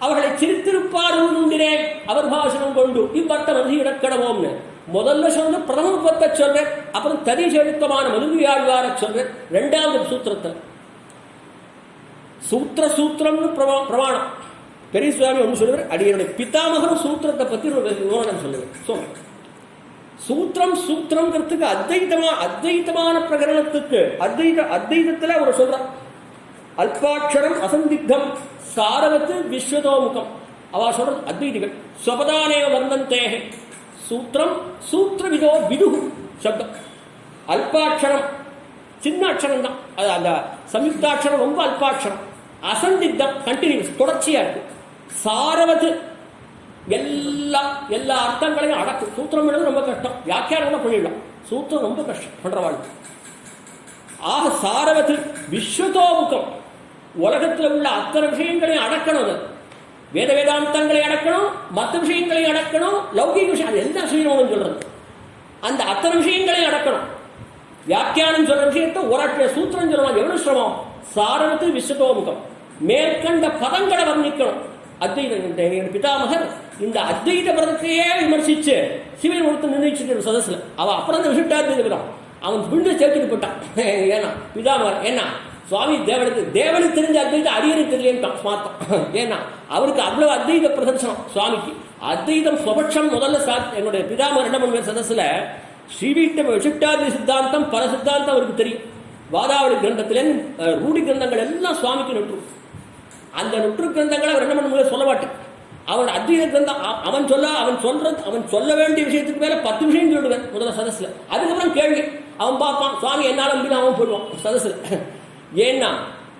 அவர்களை சிரித்திருப்பார்கள் உண்டினே அவர் பாசனம் கொண்டு இவ்வர்த்த மருதியிடக் கடவோம்னு முதல்ல சொன்ன பிரதம ரூபத்தை சொல்றேன். அப்புறம் தனி செலுத்தமான மருதியாழ்வார சொல்றேன். 2வது சூத்திரத்தை சூத்திரம்னு பிரமாணம் பெரிய சுவாமி ஒன்று சொல்லுவார். அடியனுடைய பிதாமகரும் சூத்திரத்தை பத்தி விவரணம் சொல்லுவேன். சூத்திரம்ங்கிறதுக்கு அத்வைத்தமான பிரகரணத்துக்கு அத்வைதத்துல அவர் சொல்றார். அல்பாட்சரம் அசந்திக்தம் சாரவத்து விஸ்வதோமுகம் அவ சொல்றது அத்வைதிகள். ஸ்வபதானேவ வர்ணந்தேஹ சூத்திரம் சூத்திரவிதோ விதுகு சப்தம். அல்பாட்சரம் சின்ன அக்ஷரம் தான், அந்த சம்யுக்தாட்சரம் ரொம்ப அல்பாட்சரம். அசந்திக்தம் கண்டினியூஸ் தொடர்ச்சியா இருக்கு. சாரவது எல்லா அர்த்தங்களையும் அடக்கும். சூத்திரம் எழுது ரொம்ப கஷ்டம், வியாக்கியானம் பண்ணிடலாம். சூத்திரம் ரொம்ப கஷ்டம் பண்றவாழ்வு. ஆக சாரவது விஸ்வதோமுகம் உலகத்தில் உள்ள அத்தனை விஷயங்களையும் அடக்கணும். வேத வேதாந்தங்களை அடக்கணும், மற்ற விஷயங்களையும் அடக்கணும், லௌகிக விஷயம் அது எல்லா விஷயமும் சொல்றது. அந்த அத்தனை விஷயங்களையும் அடக்கணும். வியாக்கியானம் சொல்ற விஷயத்தை ஒரு சூத்திரம் சொல்லலாம். எவ்வளவு சிரமம். சாரவத்து விஸ்வதோமுகம் மேற்கண்ட பதங்களை வர்ணிக்கணும். அத்வைத பிதாமகர் இந்த அத்வைத பதத்தையே விமர்சிச்சு சிவன் ஒருத்தர் நிர்ணயிச்சுட்டு சதஸ்ல அவ அப்புறம் விசிட்டாத்தான் அவன் பிண்டு சேர்த்துட்டு போட்டான். ஏன்னா பிதாமகர் ஏன்னா சுவாமி தேவனுக்கு தெரிஞ்ச அத்வைத அரியனுக்கு தெரியலாம் ஸ்மார்த்தம். ஏன்னா அவருக்கு அவ்வளவு அத்வைத பிரதர்சனம் சுவாமிக்கு. அத்வைதம் சுபட்சம் முதல்ல என்னுடைய பிதாமகர் என்ன பண்ணுவார் சதஸ்ல ஸ்ரீவீட்ட விசிட்டாத்வை சித்தாந்தம் பல சித்தாந்தம் அவருக்கு தெரியும். வாதாவளி கிரந்தத்திலே ரூடி கிரந்தங்கள் எல்லாம் சுவாமிக்கு நுற்று. அந்த நுற்று கிரந்தங்களை அவர் என்ன பண்ண சொல்ல மாட்டேன். அவன் அத்வைத கிரந்தம் அவன் சொல்ல வேண்டிய விஷயத்துக்கு மேல 10 விஷயம் சொல்லுவேன் முதல்ல சதஸ்ல. அதுக்கப்புறம் கேள்வி அவன் பார்ப்பான். சுவாமி என்னால முடியும் அவன் போடுவான் சதஸ்ல. ஏன்னா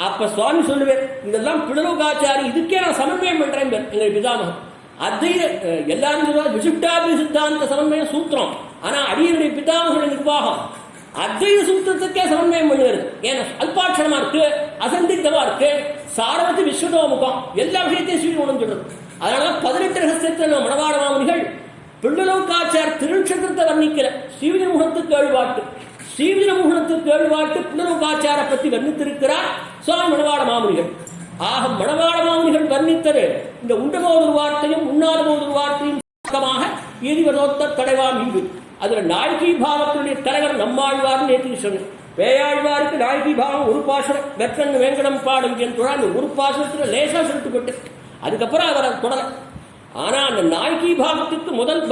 அப்ப சுவாமி சொல்லுவேன் இதெல்லாம் பிள்ளரோகாச்சாரி இதுக்கே நான் சமன்வயம் பண்றேன். எங்கள் பிதாமகம் அத்வைத எல்லாரும் சொல்லுவாங்க விசிட்டாத்வை சித்தாந்த சமன்வயம் சூத்திரம். ஆனா அடியனுடைய பிதாமகனுடைய நிர்வாகம் அத்வைத சூத்திரத்துக்கே சமன்வயம் பண்ணுவது. ஏன்னா அல்பாட்சரமா இருக்கு, அசந்தித்தமா இருக்கு, சாரவத்து விஸ்வதோமுகம் எல்லா விஷயத்தையும் ஸ்ரீமுகம் சொல்றது. அதனால 18 ரகசியத்தில் மணவாள மாமுனிகள் பிள்ளரோகாச்சார் திருநட்சத்திரத்தை வர்ணிக்கிற ஸ்ரீவிஜமுகத்துக்கு ஏழ்வாட்டு பிள்ளரோகாச்சார பத்தி வர்ணித்திருக்கிறார் சுவாமி மணவாள மாமுனிகள். ஆக மணவாள மாமுனிகள் வர்ணித்தது இந்த உண்டபோது ஒரு வார்த்தையும் உண்ணாத போது ஒரு வார்த்தையும் எரிவதோத்த தடைவாம் இங்கு. அதுல நாயகி பாவத்தினுடைய தலைவர் நம்மாழ்வார் நேற்று சொன்னேன். பேயாழ்வாருக்கு நாயகி பாவம் ஒரு பாசனம் வெற்றன் வேங்கடம் பாடும் என்று அந்த ஒரு பாசனத்துல லேசா செலுத்தப்பட்டு அதுக்கப்புறம் அவர் தொடர. ஆனா அந்த நாயகி பாவத்துக்கு முதல்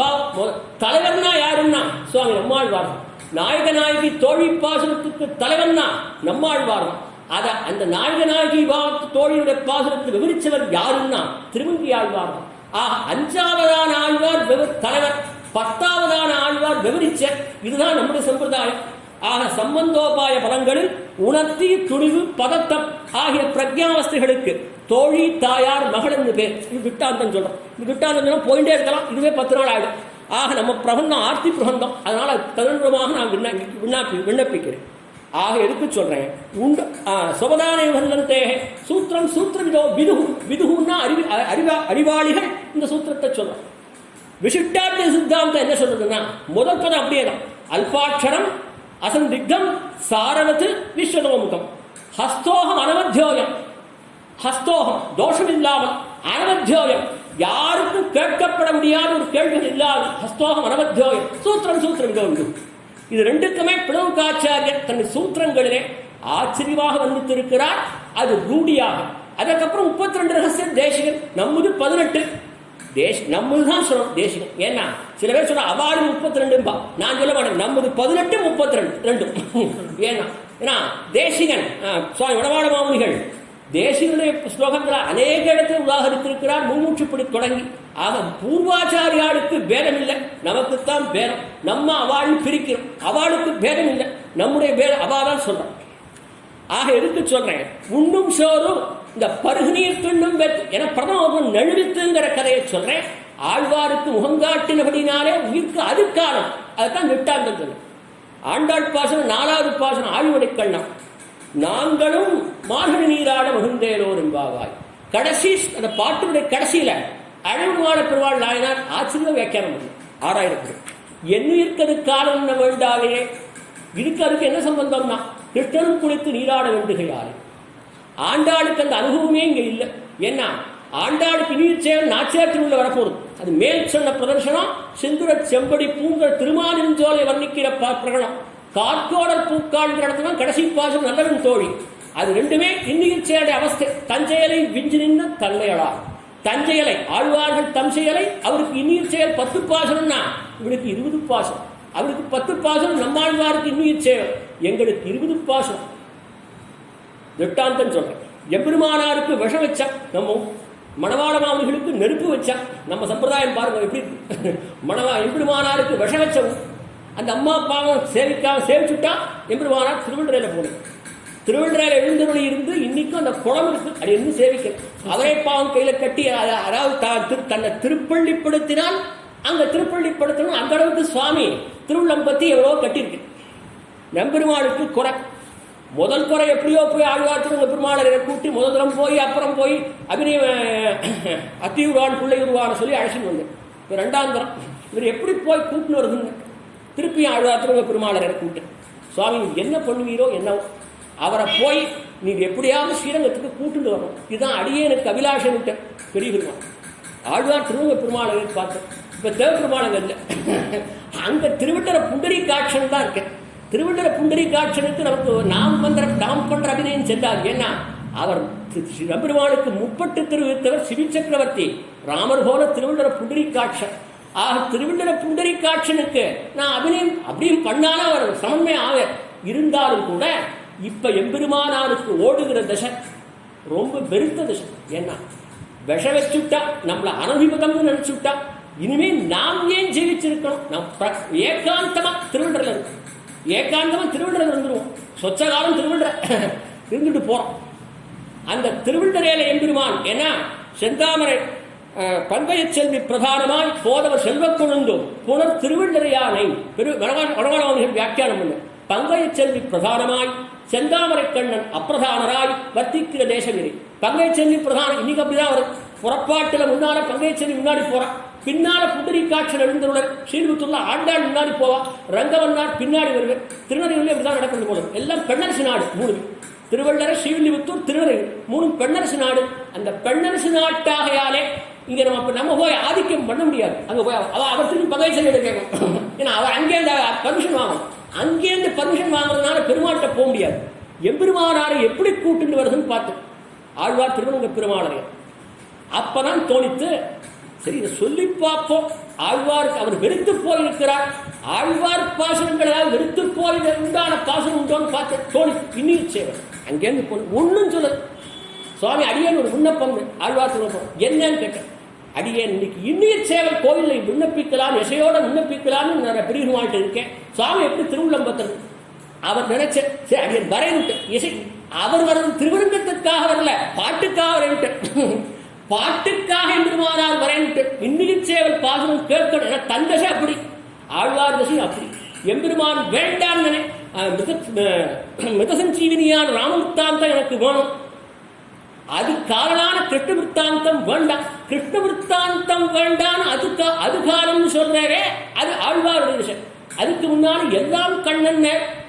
தலைவர்னா யாருன்னா சுவாமி நம்மாழ்வார். நாயக நாயகி தோழி பாசனத்துக்கு தலைவர்னா நம்மாழ்வார். அதை அந்த நாயகி தோழியுடைய பாசுரத்தை விவரிச்சவர் யாருன்னா திருமங்கி ஆழ்வார். ஆக 5ஆவதான ஆழ்வார் தலைவர், 10ஆவதான ஆழ்வார் விவரிச்ச. இதுதான் நம்முடைய சம்பிரதாயம். ஆக சம்பந்தோபாய பலங்களில் உணர்த்தி, துணிவு, பதட்டம் ஆகிய பிரஜாவஸ்தைகளுக்கு தோழி, தாயார், மகள் என்று பேர். இது விட்டாந்தம் சொல்றோம். இது விட்டாந்தம் போயிட்டே இருக்கலாம், இதுவே 10 நாள் ஆகிடும். ஆக நம்ம பிரபந்தம் ஆர்த்தி பிரபந்தம், அதனால தகுந்தமாக நான் விண்ணப்பிக்கிறேன். ஆக எதுக்கு சொல்றேன், உண்டு சுபதானே வந்தே சூத்திரம் சூத்திரவிதோ விதுகு. விதுகுன்னா அறிவாளிகள் இந்த சூத்திரத்தை சொல்றோம். விசிஷ்டாத்ய சித்தாந்தம் என்ன சொல்றதுன்னா முதல் பதம் அப்படியே தான். அல்பாட்சரம் அசந்திக்தம் சாரவத்து விஸ்வதோமுகம் ஹஸ்தோகம் அனவத்தியோயம். ஹஸ்தோகம் தோஷம் இல்லாமல், அனவத்தியோயம் யாருக்கும் கேட்கப்பட முடியாத ஒரு கேள்வி இல்லாத ஹஸ்தோகம் அனவத்தியோயம். சூத்திரம் சூத்திரம் இது ரெண்டுக்குமே பிளவுகாச்சாரியர் தன் சூத்திரங்களிலே ஆச்சரியமாக வந்திருக்கிறார். அது ரூடியாக. அதுக்கப்புறம் 32 ரகசியம் தேசிகன். நம்மது 18. நம்மதான் சொல்லணும் தேசிகம். ஏன்னா சில பேர் சொல்ற அவார்டு 32. நான் சொல்ல மாட்டேன், நம்மது 18 32 ஏன்னா தேசிகன் சுவாமி வடவாட மாமுனிகள் தேசிகனுடைய ஸ்லோகங்களை அநேக இடத்தில் உதாகரித்திருக்கிறார். முன்மூச்சுப்படி தொடங்கி. ஆக பூர்வாச்சாரியாளுக்கு பேதம் இல்லை, நமக்குத்தான் பேதம். நம்ம அவாள் பிரிக்கிறோம், அவளுக்கு பேதம் இல்லை, நம்முடைய பேதம் அவாதான் சொல்றோம். ஆக எதுக்கு சொல்றேன், உண்ணும் சோறும் இந்த பருகுநீர் தின்னும் என பிரதம நழுவித்துங்கிற கதையை சொல்றேன். ஆழ்வாருக்கு முகங்காட்டினபடினாலே உயிர்க்கு அதுக்காலம். அதுதான் விட்டாந்தம் சொல்றேன். ஆண்டாள் பாசனம் 4வது பாசனம் ஆழ்வடை கண்ணம். நாங்களும் மார்கழி நீராட மகிழ்ந்தேலோர் என்பாவாய். கடைசி அந்த பாட்டுடைய கடைசியில அழகுமான பெருவாள் நாயனார் ஆச்சரிய வியாக்கியானம் பண்ணு 6000. என்னுயிர்க்கது காலம் என்ன வேண்டாவே. இதுக்கு அதுக்கு என்ன சம்பந்தம்னா கிருஷ்ணனும் குளித்து நீராட வேண்டுகையாலே. ஆண்டாளுக்கு அந்த அனுபவமே இங்க இல்லை. ஏன்னா ஆண்டாளுக்கு நீர் செயல் நாச்சியாற்றில் உள்ள வரப்போகுது. அது மேல் சொன்ன பிரதர்சனம் செந்துர செம்படி பூங்கர் திருமாலிருஞ்சோலை வர்ணிக்கிற பிரகடனம். கார்கோடல் பூக்காள்ங்கிற இடத்துல கடைசி பாசம் நல்லவன் தோழி. அது ரெண்டுமே இன்னுயிர் செயலுடைய அவஸ்தை. தஞ்சையலை விஞ்சு நின்ற தன்மையலா. தஞ்சையலை ஆழ்வார்கள் தம் செயலை அவருக்கு இன்னுயிர் செயல் 10 பாசனம்னா இவளுக்கு 20 பாசம். அவருக்கு 10 பாசனம். நம்மாழ்வாருக்கு இன்னுயிர் செயல், எங்களுக்கு 20 பாசனம். திட்டாந்தம் சொல்றேன். எம்பெருமானாருக்கு விஷம் வச்சா, நம்ம மணவாள மாமனிகளுக்கு நெருப்பு வச்சா. நம்ம சம்பிரதாயம் பாருங்க எப்படி எம்பெருமானாருக்கு விஷம் வச்சவும் அந்த அம்மா பாவம் சேவிச்சுட்டா எம்பெருமானார் திருவள்ளுறையில போனேன். திருவள்ளுறையில எழுந்தருளி இருந்து இன்னைக்கும் அந்த குளம் இருக்கு, அது இருந்து சேவிக்க. அவரே பாவம் கையில கட்டி, அதாவது தன்னை திருப்பள்ளிப்படுத்தினால் அங்க திருப்பள்ளிப்படுத்தணும். அந்த அளவுக்கு சுவாமி திருவுள்ளம் பத்தி எவ்வளோ கட்டியிருக்கு. நம்பெருமாளுக்கு குறை. முதல் குறை எப்படியோ போய் ஆழ்வார்த்து பெருமாளரை கூட்டி முதல் தரம் போய் அப்புறம் போய் அபிநய அத்தியுருவான் பிள்ளை உருவான சொல்லி அழைச்சிட்டு வந்தேன். இப்போ 2ஆம் தரம் இவர் எப்படி போய் கூட்டின்னு வருதுன்னு திருப்பி ஆழ்வார்த்து பெருமாளரை கூட்டு. சுவாமி என்ன பண்ணுவீரோ என்ன, அவரை போய் நீங்க எப்படியாவது ஸ்ரீரங்கத்துக்கு கூட்டுட்டு வரணும். இதுதான் அடியே எனக்கு அபிலாஷம் பெரிய பெருமாள். ஆழ்வார் திருவங்க பெருமாளை பார்த்தேன். இப்போ தேவ பெருமாளங்க இல்லை, அங்க திருவிட்டர புண்டரி காட்சன் தான் இருக்கேன். திருவள்ளர புண்டரி காட்சனுக்கு நமக்கு நாம் பண்ற அபிநயம் சென்றார். ஏன்னா அவர் பெருமாளுக்கு 30 திருவித்தவர் சிவி சக்கரவர்த்தி ராமர் போல திருவள்ளர புண்டரி காட்சன். ஆக திருவள்ளர புண்டரி காட்சனுக்கு நான் அபிநயம் அப்படியும் பண்ணாலும் அவர் சமன்மை ஆக இருந்தாலும் கூட இப்ப எம்பெருமானாருக்கு ஓடுகிற தசை ரொம்ப வெறுத்த தசை. ஏன்னா விஷ வச்சுட்டா நம்மளை அனபிபதம்னு நினைச்சுட்டா இனிமே நாம் ஏன் ஜீவிச்சிருக்கணும். நாம் ஏகாந்தமா திருவள்ளரில் இருக்கும். ஏகாந்தமா திருவள்ளுவர் வந்துடுவோம். சொச்ச காலம் திருவள்ளுவர் இருந்துட்டு போறோம். அந்த திருவள்ளுவரையில எம்பெருமான் ஏன்னா செந்தாமரை பங்கய செல்வி பிரதானமாய் போதவர் செல்வ கொழுந்தும் புனர் திருவள்ளுவரையானை வடவாளர்கள் வியாக்கியானம் பண்ண. பங்கய செல்வி பிரதானமாய் செந்தாமரை கண்ணன் அப்பிரதானராய் வர்த்திக்கிற தேசகிரி. பங்கய செல்வி பிரதானம் இன்னைக்கு அப்படிதான் வரும். புறப்பாட்டுல முன்னால பங்கய செல்வி முன்னாடி போறான், பின்னால புண்டரி காட்சன் எழுந்தவுடன் ஸ்ரீவிபுத்தூர்ல ஆண்டாள் முன்னாடி போவா, ரங்கவன்னார் பின்னாடி வருவேன். திருநெல்வேலி அப்படிதான் நடக்கிறது போல. எல்லாம் பெண்ணரசு நாடு 3. திருவள்ளர, ஸ்ரீவில்லிபுத்தூர், திருநெல்வேலி 3 பெண்ணரசு நாடு. அந்த பெண்ணரசு நாட்டாகையாலே இங்க நம்ம போய் ஆதிக்கம் பண்ண முடியாது. அங்க போய் அவருக்கு பகை செல்வி கேட்கும். ஏன்னா அவர் அங்கேருந்து பர்மிஷன் வாங்கணும். அங்கேருந்து பர்மிஷன் வாங்குறதுனால பெருமாள்கிட்ட போக முடியாது. எம்பெருமானாரை எப்படி கூட்டுட்டு வருதுன்னு பார்த்து ஆழ்வார் திருவங்க பெருமாளரை அப்பதான் தோணித்து, சரி இதை சொல்லி பார்ப்போம். ஆழ்வாருக்கு அவர் வெறுத்து போயிருக்கிறார். ஆழ்வார் பாசனங்களால் வெறுத்து போய் உண்டான பாசனம் உண்டோன்னு பார்த்து தோணி இன்னும் சேவை அங்கேருந்து போன ஒன்றும் சொல்ல சுவாமி அடியேன் ஒரு விண்ணப்பம் ஆழ்வார் விண்ணப்பம் என்னன்னு கேட்டேன். அடியேன் இன்னைக்கு இன்னுயிர் சேவல் கோயிலில் விண்ணப்பிக்கலாம், இசையோட விண்ணப்பிக்கலாம்னு நான் பெரியவாழ்ட்டு இருக்கேன். சுவாமி எப்படி திருவிழம்பத்தில் அவர் நினைச்ச சரி அடியேன் வரையிட்டு இசை அவர் வர்றது திருவிழங்கத்திற்காக வரல, பாட்டுக்காக வரேன்ட்டு. பாட்டுக்காக எம்பெருமானார் வரையிட்டு இன்னுயிர் சேவல் பாசனம் கேட்கணும். என தந்தசை அப்படி, ஆழ்வார் தசை அப்படி. எம்பெருமான் வேண்டாம் நினை மிதசஞ்சீவினியான ராமவృத்தாந்தம் எனக்கு வேணும். அது காரணான கிருஷ்ண விற்த்தாந்தம் வேண்டாம், கிருஷ்ண விற்த்தாந்தம் வேண்டாம். அது காரணம்னு சொல்றாரே, அது ஆழ்வாருடைய விஷயம். அதுக்கு முன்னாடி எல்லாம் கண்ணன்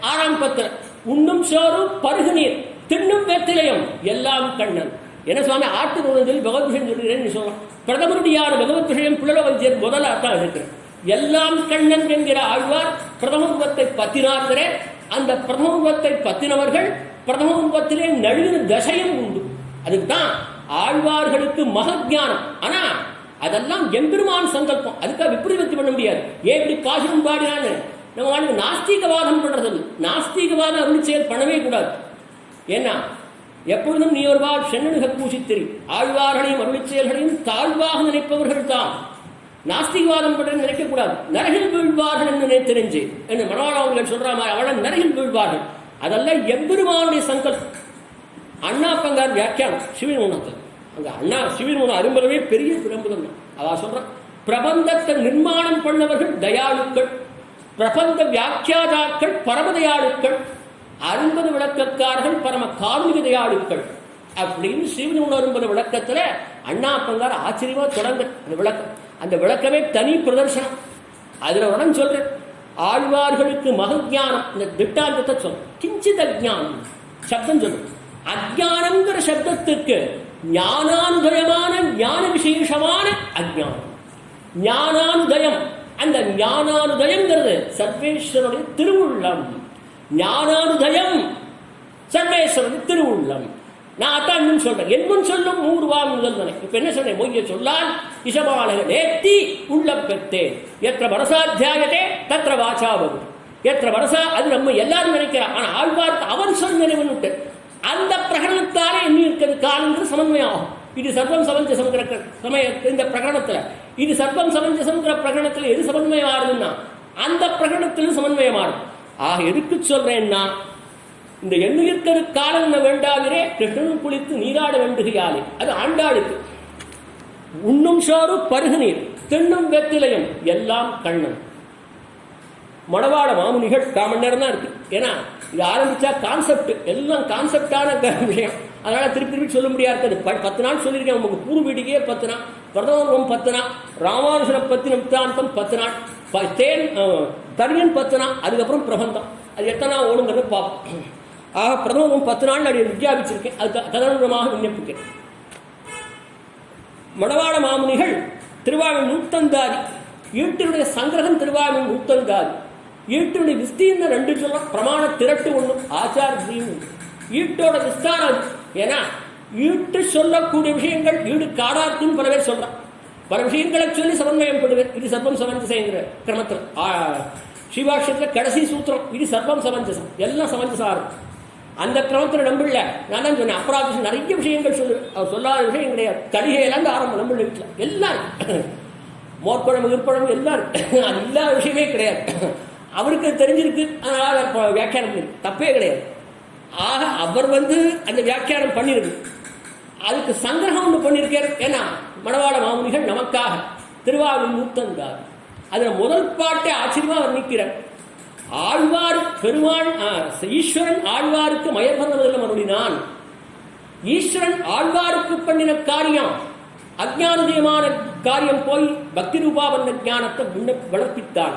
6ஆம் பத்திர உண்ணும் சோறு பருகு நீர் தின்னும் வெத்திலையும் எல்லாம் கண்ணன். என்ன சுவாமி ஆட்டு நூலத்தில் பகவத் விஷயம் சொல்கிறேன்னு சொல்லலாம். பிரதமருடையான பகவத் விஷயம் புலவஞ்சர் முதல்ல அர்த்தம் இருக்கிறேன். எல்லாம் கண்ணன் என்கிற ஆழ்வார் பிரதமத்துவத்தை பத்தினார்களே. அந்த பிரதமத்துவத்தை பத்தினவர்கள் பிரதமத்துவத்திலே நழுவின தசையும் உண்டு. அதுக்குதான் ஆழ்வார்களுக்கு மகஜானம். ஆனா அதெல்லாம் எம்பெருமான் சங்கல்பம். அதுக்காக விபரீதத்தை பண்ண முடியாது. ஏன் இப்படி பாசனம் பாடினான்னு நம்ம வாழ்க்கை நாஸ்திகவாதம் பண்றது. நாஸ்திகவாதம் அருள் செயல் பண்ணவே கூடாது. ஏன்னா எப்பொழுதும் நீ ஒருவாள் சென்னனுக பூசித்திரி ஆழ்வார்களையும் அருள் செயல்களையும் தாழ்வாக நினைப்பவர்கள் தான் நாஸ்திகவாதம் பண்ற நினைக்கக்கூடாது. நரகில் வீழ்வார்கள் என்று தெரிஞ்சு என்று மனவாளர்கள் சொல்ற மாதிரி அவளை நரகில் வீழ்வார்கள். அதெல்லாம் எம்பெருமானுடைய சங்கல்பம். அண்ணா பங்கார் வியாக்கியானம் சிவனுணத்தில் அங்க அண்ணா சிவனுண அரும்பலவே பெரிய பிரபந்தம். அவ சொல்ற பிரபந்தத்தை நிர்மாணம் பண்ணவர்கள் தயாளுக்கள், பிரபந்த வியாக்கியாதாக்கள் பரமதயாளுக்கள், 60 விளக்கக்காரர்கள் பரம கார்மிக தயாளுக்கள் அப்படின்னு சிவனுண அரும்பல விளக்கத்துல அண்ணா பங்கார் ஆச்சரியமா தொடங்க அந்த விளக்கம். அந்த விளக்கமே தனி பிரதர்சனம். அதுல உடனே சொல்றேன் ஆழ்வார்களுக்கு மகஜானம். இந்த திட்டாந்தத்தை சொல்ற கிஞ்சித் அஜ்ஞானம் சப்தம் சொல்ற. அஜ்ஞானம்ங்கிற சப்தத்துக்கு ஞானானுதயமான ஞான விசேஷமான அஜ்ஞானம். ஞானானுதயம், அந்த ஞானானுதயங்கிறது சர்வேஸ்வரனுடைய திருவுள்ளம். ஞானானுதயம் சர்வேஸ்வரனுடைய திருவுள்ளம். நான் அத்தான் சொல்றேன். என் சொல்லும் 100 வான் முதல்வனை. இப்ப என்ன சொல்றேன்? மொய்ய சொல்லால் இசமானக நேர்த்தி உள்ள பெற்றேன். எത്ര வரசாத்தியாயத்தே தத்திர வாசாவது எത്ര வரசா. அது நம்ம எல்லாரும் நினைக்கிறோம். ஆனா ஆழ்வார்க்கு அவர் சொல் நினைவுன்னு அந்த பிரகடனத்தாலே எண்ணி இருக்கிறது காலங்கிறது சமன்வயம் ஆகும். இது சர்வம் சமஞ்சசம்ங்கிற சமய இந்த பிரகடனத்தில் இது சர்வம் சமஞ்சசம்ங்கிற பிரகடனத்தில் எது சமன்வயம் ஆறுதுன்னா அந்த பிரகடனத்திலும் சமன்வயம் ஆறும். ஆக எதுக்கு சொல்றேன்னா இந்த எண்ணுயிர்க்கரு காலம் வேண்டாகிறே கிருஷ்ணனும் குளித்து நீராட வேண்டுகையாலே அது ஆண்டாளுக்கு. உண்ணும் சோறு பருகு நீர் தின்னும் வெத்திலையும் எல்லாம் கண்ணன். மணவாள மாமுனிகள் 1/4 மணி நேரம் தான் இருக்கு. ஏன்னா இது ஆரம்பிச்சா கான்செப்ட் எல்லாம் கான்செப்டான விஷயம். அதனால திருப்பி சொல்ல முடியாது. 10 நாள் சொல்லியிருக்கேன். உங்களுக்கு பூர்வ வீடிக்கே 10 நாள், பிரதமம் 10 நாள், ராமானுஜனை பத்தின வித்தாந்தம் 10 நாள், தனியன் 10 நாள், அதுக்கப்புறம் பிரபந்தம். அது எத்தனை நாள் ஓடுங்கிறது பார்ப்போம். ஆக பிரதமம் 10 நாள் அடி வித்யாபிச்சிருக்கேன். அது ததனுடமாக விண்ணப்பிக்கிறேன். மணவாள மாமுனிகள் திருவாவின் நூத்தந்தாதி ஈட்டினுடைய சங்கிரகம் திருவாவின் நூத்தந்தாதி ஈட்டினுடைய விஸ்தீர்ணம் 2 சொல்றோம். பிரமாண திரட்டு 1 ஆச்சாரம் ஈட்டோட விஸ்தாரம். ஏன்னா ஈட்டு சொல்லக்கூடிய விஷயங்கள் ஈடு காடாக்குன்னு பல பேர் சொல்றான். பல விஷயங்களை சொல்லி சமன்வயம் பண்ணுவேன். இது சர்வம் சமஞ்சசங்கிற கிரமத்தில் ஸ்ரீபாஷ்யத்தில் கடைசி சூத்திரம் இது சர்வம் சமஞ்சசம். எல்லாம் சமஞ்சசாரம். அந்த கிரமத்தில் நம்பில்ல. நான் தான் சொன்னேன் அப்புறம் நிறைய விஷயங்கள் சொல்லுவேன். அவர் சொல்லாத விஷயம் கிடையாது. தடிகையிலேருந்து ஆரம்பம் நம்பிள்ள வீட்டில் எல்லாரும் மோர்க்குழம்பு விற்பழம்பு எல்லாரும் அது இல்லாத விஷயமே கிடையாது. அவருக்கு தெரிஞ்சிருக்கு. அதனால வியாக்கியானம் பண்ணி தப்பே கிடையாது. ஆக அவர் அந்த வியாக்கியானம் பண்ணிருக்கு. அதுக்கு சங்கிரகம் ஒன்று பண்ணியிருக்கார். ஏன்னா மணவாள மாமுனிகள் நமக்காக திருவாரூர் நூத்தந்தார். அதில் முதல் பாட்டை ஆச்சரியமா வர்ணிக்கிறார். ஆழ்வார் பெருமாள் ஈஸ்வரன் ஆழ்வாருக்கு மயப்பந்ததில் மறுடினான். ஈஸ்வரன் ஆழ்வாருக்கு பண்ணின காரியம் அஜ்ஞானதயமான காரியம் போய் பக்தி ரூபாவந்த ஞானத்தை வளர்ப்பித்தான்.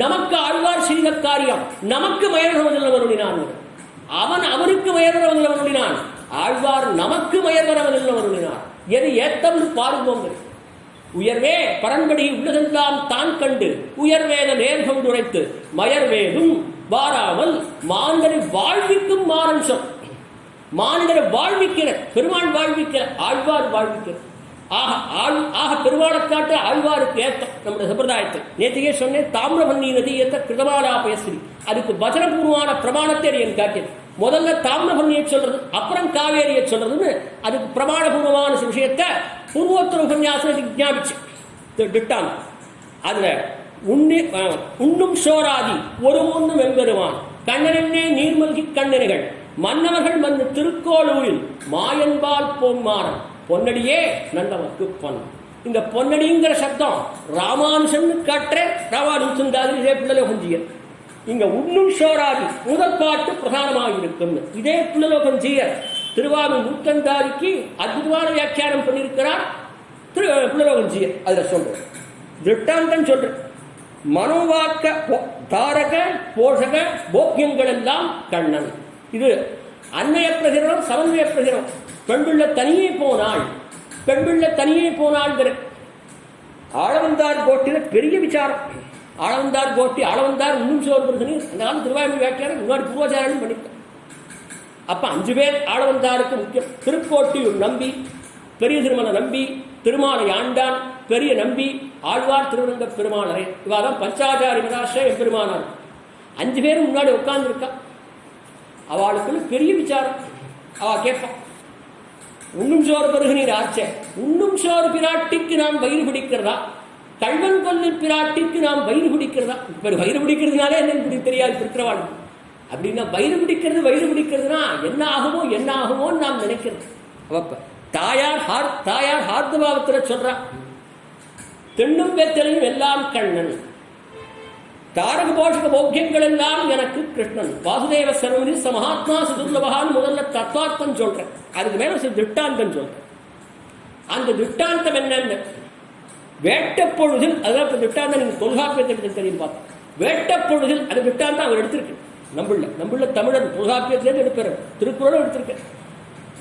நமக்கு ஆழ்வார் செய்த காரியம் நமக்கு மயர்வதில் வருடினான். அவன் அவருக்கு மயர்வதில் வருடினான். ஆழ்வார் நமக்கு மயர்வதில் வருடினான். எது ஏத்தம் பாருங்க. உயர்வே பரன்படி உள்ளதெல்லாம் தான் கண்டு உயர்வேத நேர்கொண்டு உரைத்து மயர்வேதும் வாராமல் மாந்தரை வாழ்விக்கும் மாரம்சம். மானிடரை வாழ்விக்கிற பெருமாள் வாழ்விக்கிற ஆழ்வார் வாழ்விக்கிற. ஆக பெருமாளைக்காட்டு ஆழ்வாருக்கு ஏத்தம் நம்முடைய சம்பிரதாயத்தை. நேற்றையே சொன்னேன் தாமிரபண்ணி நதி ஏத்த கிருதமாலாபயஸ்ரீ. அதுக்கு வச்சனபூர்வமான பிரமாணத்தை என் காட்டியது. முதல்ல தாமிரபரணியை சொல்றது, அப்புறம் காவேரியை சொல்றதுன்னு அதுக்கு பிரமாணபூர்வமான விஷயத்தை பூர்வோத்தர உபன்யாசம் விஞ்ஞாபிச்சு திட்டாங்க. அதுல உண்ணும் சோராதி ஒரு ஒன்றும் வெம்பெருவான் கண்ணனே நீர்மல்கி கண்ணனிகள் மன்னவர்கள் மண்ணு திருக்கோளூரில் மாயன்பால் பொன்மாறன் பொன்னடியே நல்லவர்க்கு பொன். இந்த பொன்னடிங்கிற சப்தம் ராமானுஷன் காட்டுற ராமானுஷன் இதே பிள்ளலோகஞ்சியர். இங்க உண்ணும் சோராதி முதல் பாட்டு பிரதானமாக இருக்கும். இதே பிள்ளலோகஞ்சியர் திருவாரூர் நூற்றந்தாதிக்கு அற்புதமான வியாக்கியானம் பண்ணியிருக்கிறார் பிள்ளலோகஞ்சியர். அதுல சொல்றேன் திருட்டாந்தம் சொல்றேன். மனோவாக்க தாரக போஷக போக்கியங்கள் எல்லாம் கண்ணன். இது அன்னைய பிரகிரம் சமன்வய பிரகிரம். பெண்பிள்ள தனியே போனாள், பெண்பிள்ள தனியே போனாள். ஆளவந்தார் கோட்டில பெரிய விசாரம். ஆளவந்தார் கோட்டி ஆளவந்தார் இன்னும் சோர்புருகனி அந்த காலம் திருவாயூர் வியாக்கியானம் முன்னாடி பூர்வாச்சாரம் பண்ணிருக்க. அப்ப 5 பேர் ஆளவந்தாருக்கு முக்கியம். திருக்கோட்டியூர் நம்பி, பெரிய திருமண நம்பி, திருமாலை ஆண்டான், பெரிய நம்பி, ஆழ்வார், திருவரங்க பெருமானரே. இவாதான் பஞ்சாச்சாரி மதாஸ்ரே எம்பெருமானார். 5 பேரும் முன்னாடி உட்கார்ந்து இருக்கா. அவளுக்குள்ள பெரிய விசாரம். அவ கேட்பான், உண்ணும் சோறு பருகினீர் ஆச்சே, உண்ணும் சோறு பிராட்டிக்கு நாம் வயிறு பிடிக்கிறதா, கல்வன் கொல்லு பிராட்டிக்கு நாம் வயிறு பிடிக்கிறதா? இப்ப வயிறு பிடிக்கிறதுனாலே என்னன்னு தெரியாது பிடிக்கிறவாள். அப்படின்னா வயிறு பிடிக்கிறதுனா என்ன ஆகுமோ என்ன ஆகுமோன்னு நாம் நினைக்கிறது. அவப்ப தாயார் ஹார்தபாவத்தில் சொல்றா, தென்னும் வெத்தலையும் எல்லாம் கண்ணன், தாரக போஷக போக்கியங்கள் எல்லாம் எனக்கு கிருஷ்ணன், வாசுதேவ சர்வதி சமஹாத்மா சுதுர்லபகான்னு முதல்ல தத்துவார்த்தம் சொல்றேன். அதுக்கு மேல திட்டாந்தம் சொல்றேன். அந்த திட்டாந்தம் என்னன்னு வேட்டப்பொழுதில், அதான் திட்டாந்தம் நீங்க தொல்காப்பியத்தை தெரியும் பார்த்தோம். வேட்டப்பொழுதில் அது திட்டாந்தம் அவர் எடுத்திருக்கு. நம்புள்ள தமிழர் தொல்காப்பியத்திலேருந்து எடுப்பார், திருக்குறளும் எடுத்திருக்க.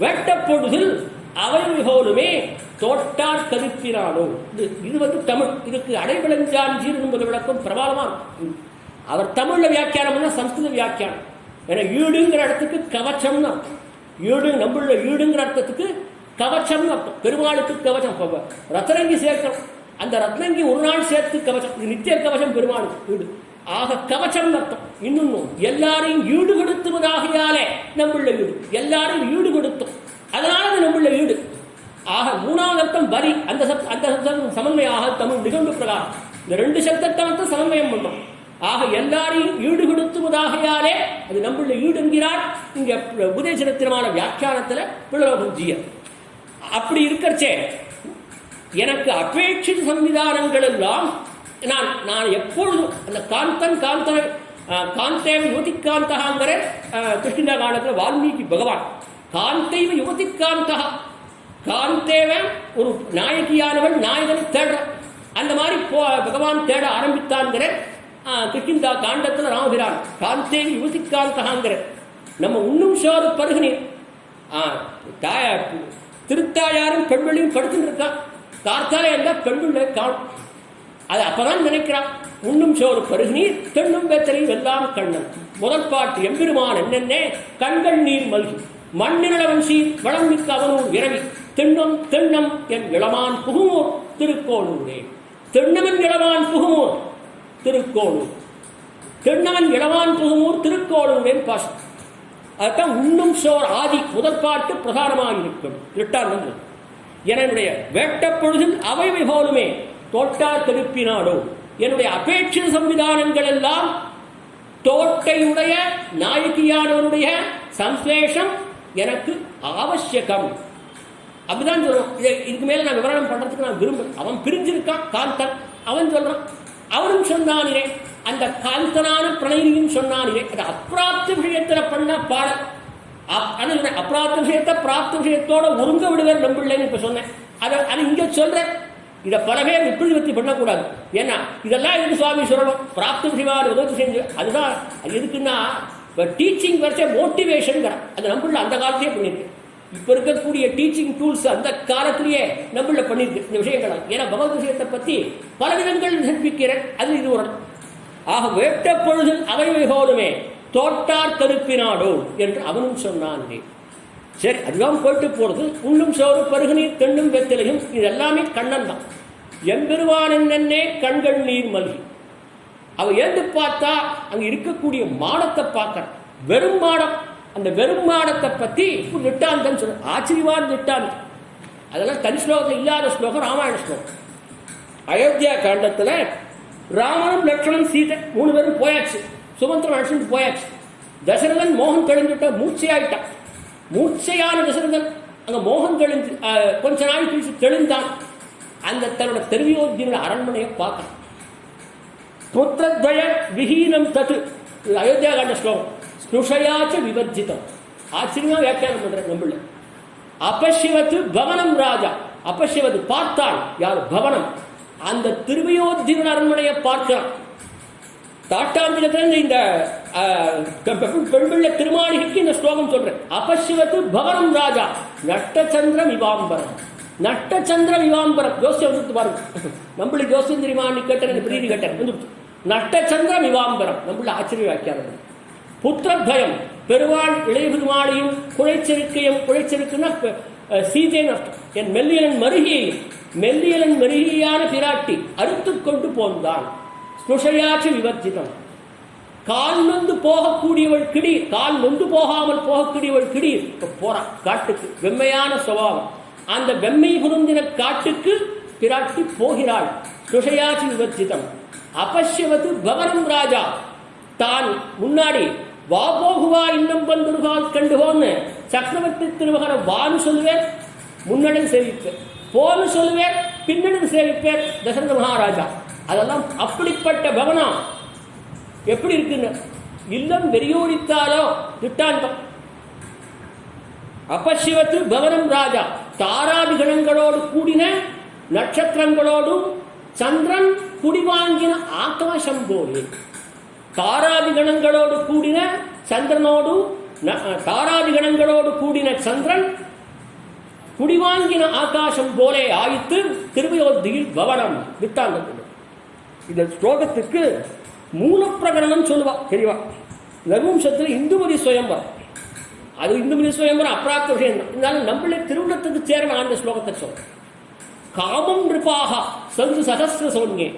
வேட்டப்பொழுதில் அவை மிகோலுமே தோட்டார் கருப்பினானோ. இது தமிழ். இதுக்கு அடைவிளஞ்சாஞ்சீர் என்பது விளக்கம் பிரபாலமான. அவர் தமிழ்ல வியாக்கியானம்னா சம்ஸ்கிருத வியாக்கியானம். ஏன்னா ஈடுங்கிற இடத்துக்கு கவச்சம்னு அர்த்தம். ஈடு நம்புள்ள ஈடுங்கிற அர்த்தத்துக்கு கவச்சம்னு அர்த்தம். பெருமாளுக்கு கவச்சம். ரத்னங்கி சேர்க்கணும். அந்த ரத்னங்கி ஒரு நாள் சேர்த்து கவச்சம். இது நித்திய கவச்சம் பெருமாளுக்கு ஈடு. ஆக கவச்சம் அர்த்தம். இன்னும் எல்லாரையும் ஈடு கொடுத்துவதாகையாலே நம்புள்ள ஈடு. எல்லாரையும் ஈடு கொடுத்தோம், அதனால அது நம்முள்ள ஈடு. ஆக 3வது அர்த்தம் வரி. அந்த சப்தம் சமன்வய ஆக தமிழ் நிகழ்வு பிரகாரம் இந்த 2 சப்தத்தை வந்து சமன்வயம் பண்ணோம். ஆக எல்லாரையும் ஈடு கொடுத்துவதாகையாலே அது நம்முள்ள ஈடு என்கிறார் இங்க உபதேசத்திரமான வியாக்கியானத்துல பிள்ளலோகஞ்சியர். அப்படி இருக்கச்சே எனக்கு அபேட்சித சம்விதானங்கள் எல்லாம் நான் எப்பொழுதும் அந்த காந்தேவ யுவதிக்காந்தகாங்கிற கிருஷ்ணா காண்டத்தில் வால்மீகி பகவான் காந்தைவ யுவதிக்காந்தகா, காந்தேவ ஒரு நாயகியானவள் நாயகனை தேடுற அந்த மாதிரி பகவான் தேட ஆரம்பித்தான்கிற கிருஷ்ணா காண்டத்தில் ராமபிரான் காந்தேவி யுவதிக்காந்தகாங்கிற. நம்ம உண்ணும் சோறு பருகினீர் திருத்தாயாரும் பெண்களையும் படுத்துட்டு இருக்கா. கார்த்தாலே எல்லாம் பெண்களை காணும். அது அப்பதான் நினைக்கிறான். உண்ணும் சோறு பருகினீர் தென்னும் வெத்தலையும் எல்லாம் கண்ணன். முதல் பாட்டு எம்பெருமான் என்னென்ன கண்கள் நீர் மல்கி மண்ணிலவன் சீர் வளமிக்க அவனூர் இரவி தென்னம் என் இளமான் புகுமூர் திருக்கோளூரே. தென்னவன் இளமான் புகுமூர் திருக்கோளூர், தென்னவன் இளமான் புகுமூர் திருக்கோளூரேன் பாசம். அதுதான் உண்ணும் சோர் ஆதி முதல் பாட்டு பிரதானமாக இருக்கும். 8ஆம் என்னுடைய வேட்டப்பொழுதில் அவை போலுமே தோட்டா திருப்பினாடோ. என்னுடைய அபேட்சித சம்விதானங்கள் எல்லாம் தோட்டையுடைய நாயகியானவருடைய சம்சேஷம் எனக்கு அவசியம். அப்படிதான் சொல்றோம். இதுக்கு மேல நான் விவரணம் பண்றதுக்கு நான் விரும்புறேன். அவன் பிரிஞ்சிருக்கான் காந்தன். அவன் சொல்றான், அவரும் சொன்னானே அந்த காந்தனான பிரணயினியும் சொன்னானே. அது அப்பிராப்த விஷயத்துல பண்ண பாடல். அப்பிராப்த விஷயத்தை பிராப்த விஷயத்தோட ஒருங்க விடுவேன் நம்பிள்ளைன்னு இப்ப சொன்னேன். அது இங்க சொல்றேன். இதை பல பேர் விற்பத்தி பண்ணக்கூடாது. ஏன்னா இதெல்லாம் எதுக்கு சுவாமி சொல்லணும்? பிராப்த விஷயமாக உதவி செஞ்சு அதுதான். அது எதுக்குன்னா டீச்சிங் வரைச்ச மோட்டிவேஷன் அது நம்மள அந்த காலத்திலே பண்ணிருக்கு. இப்ப இருக்கக்கூடிய டீச்சிங் டூல்ஸ் அந்த காலத்திலேயே நம்மள பண்ணிருக்கு இந்த விஷயங்கள். ஏன்னா பகவத் விஷயத்தை பத்தி பல விதங்கள் கற்பிக்கிறேன். அது இது ஒரு. ஆக வேட்ட பொழுதில் அவை மிகோலுமே தோட்டார் கருப்பினாடோ என்று அவனும் சொன்னான். சரி, அதுதான் போயிட்டு போறது. உண்ணும் சோறு பருகுநீர் தென்னும் வெத்திலையும் இது எல்லாமே கண்ணன் தான். எம்பெருவான் என்னே கண்கள் நீர் மல்கி. அவ ஏந்து பார்த்தா அங்க இருக்கக்கூடிய மாடத்தை பார்க்க வெறும் மாடம். அந்த வெறுமானத்தை பற்றி ஒரு திட்டாந்தம் சொல்ல, ஆச்சரியமான திட்டாந்தம். அதெல்லாம் தனி ஸ்லோகத்தில் இல்லாத ஸ்லோகம் ராமாயண ஸ்லோகம். அயோத்தியா காண்டத்தில் ராமனும் லட்சுமணன் சீதை 3 பேரும் போயாச்சு, சுமந்திரன் அழைச்சிட்டு போயாச்சு. தசரதன் மோகன் தெளிஞ்சுட்ட மூர்ச்சையாயிட்டான். மூர்ச்சையான தசரதன் அங்கே மோகன் தெளிஞ்சு கொஞ்ச நாள் கழிச்சு தெளிந்தான். அந்த தன்னோட திருவியோத்தியோட அரண்மனையை பார்த்தான். புத்திரத்வய விஹீனம் தத்து, அயோத்தியா காண்ட ஸ்லோகம். ஸ்னுஷயாச்ச விவர்ஜிதம், ஆச்சரியமா வியாக்கியானம் பண்ற நம்மள. அபசிவத்து பவனம் ராஜா, அபசிவது பார்த்தாள், யார்? பவனம், அந்த திருவியோத்தியோட அரண்மனையை பார்க்கிறான். தாட்டாந்திரத்திலிருந்து இந்த பெண்பிள்ளை திருமாளிகைக்கு இந்த ஸ்லோகம் சொல்றேன். அபசிவத்து பவனம் ராஜா நட்டச்சந்திர விவாம்பரம், நட்டச்சந்திர விவாம்பரம். ஜோசியம் வந்து பாருங்க, நம்மளுக்கு ஜோசியம் தெரியுமா? நீ கேட்டேன், பிரீதி கேட்டேன் வந்து நட்டச்சந்திர விவாம்பரம். நம்மள ஆச்சரிய வியாக்கியானம். புத்திரத்வயம், பெருவாள் இளைய பெருமாளையும் குழைச்செருக்கையும், குழைச்செருக்குன்னா சீதைன்னு அர்த்தம். என் மெல்லியலன் மருகியையும், மெல்லியலன் மருகியான பிராட்டி அறுத்து கொண்டு போந்தான். ஸ்னுஷயாச்சு விவர்ஜிதம், கால் நொந்து போகக்கூடியவள் கிடீர், கால் நொந்து போகாமல் போகக்கூடியவள் கிடீர். இப்ப போறான் காட்டுக்கு, வெம்மையான சுபாவம். அந்த வெம்மை குருந்தின காட்டுக்கு பிராட்டி போகிறாள். ஸ்னுஷயாச்சு விவர்ஜிதம். அபஷ்யவது பவனம் ராஜா, தான் முன்னாடி வா போகுவா இன்னும் பந்துருகால் கண்டுகோன்னு சக்கரவர்த்தி திருமகனை வான்னு சொல்லுவேன், முன்னடன் சேவிப்பேன், போன்னு சொல்லுவேன், பின்னடன் சேவிப்பேன் தசரத மகாராஜா. அதெல்லாம் அப்படிப்பட்ட பவனம் எப்படி இருக்குன்னு இல்லம் வெறியோடித்தாலோ திட்டாந்தம். அபசிவத்து பவனம் ராஜா, தாராதிகணங்களோடு கூடின நட்சத்திரங்களோடும் சந்திரன் குடிவாங்கின ஆகாசம் போலே. தாராதிகணங்களோடு கூடின சந்திரனோடு, தாராதிகணங்களோடு கூடின சந்திரன் குடிவாங்கின ஆகாசம் போலே ஆயித்து திருவயோத்தியில் பவனம் வித்தாந்தம். இந்த ஸ்லோகத்துக்கு மூலப்பிரகரணம் சொல்லுவா தெரியவா. ரகுவம்சத்தில் இந்துமதி சுயம்பரம், அது இந்துமதி சுயம்பரம் அப்பிராப்த விஷயம் தான். இருந்தாலும் நம்மளே திருவிழத்துக்கு சேரணும் அந்த ஸ்லோகத்தை சொல்ற. காமம் நிருபாக சந்து சகஸ்ர சோன்யே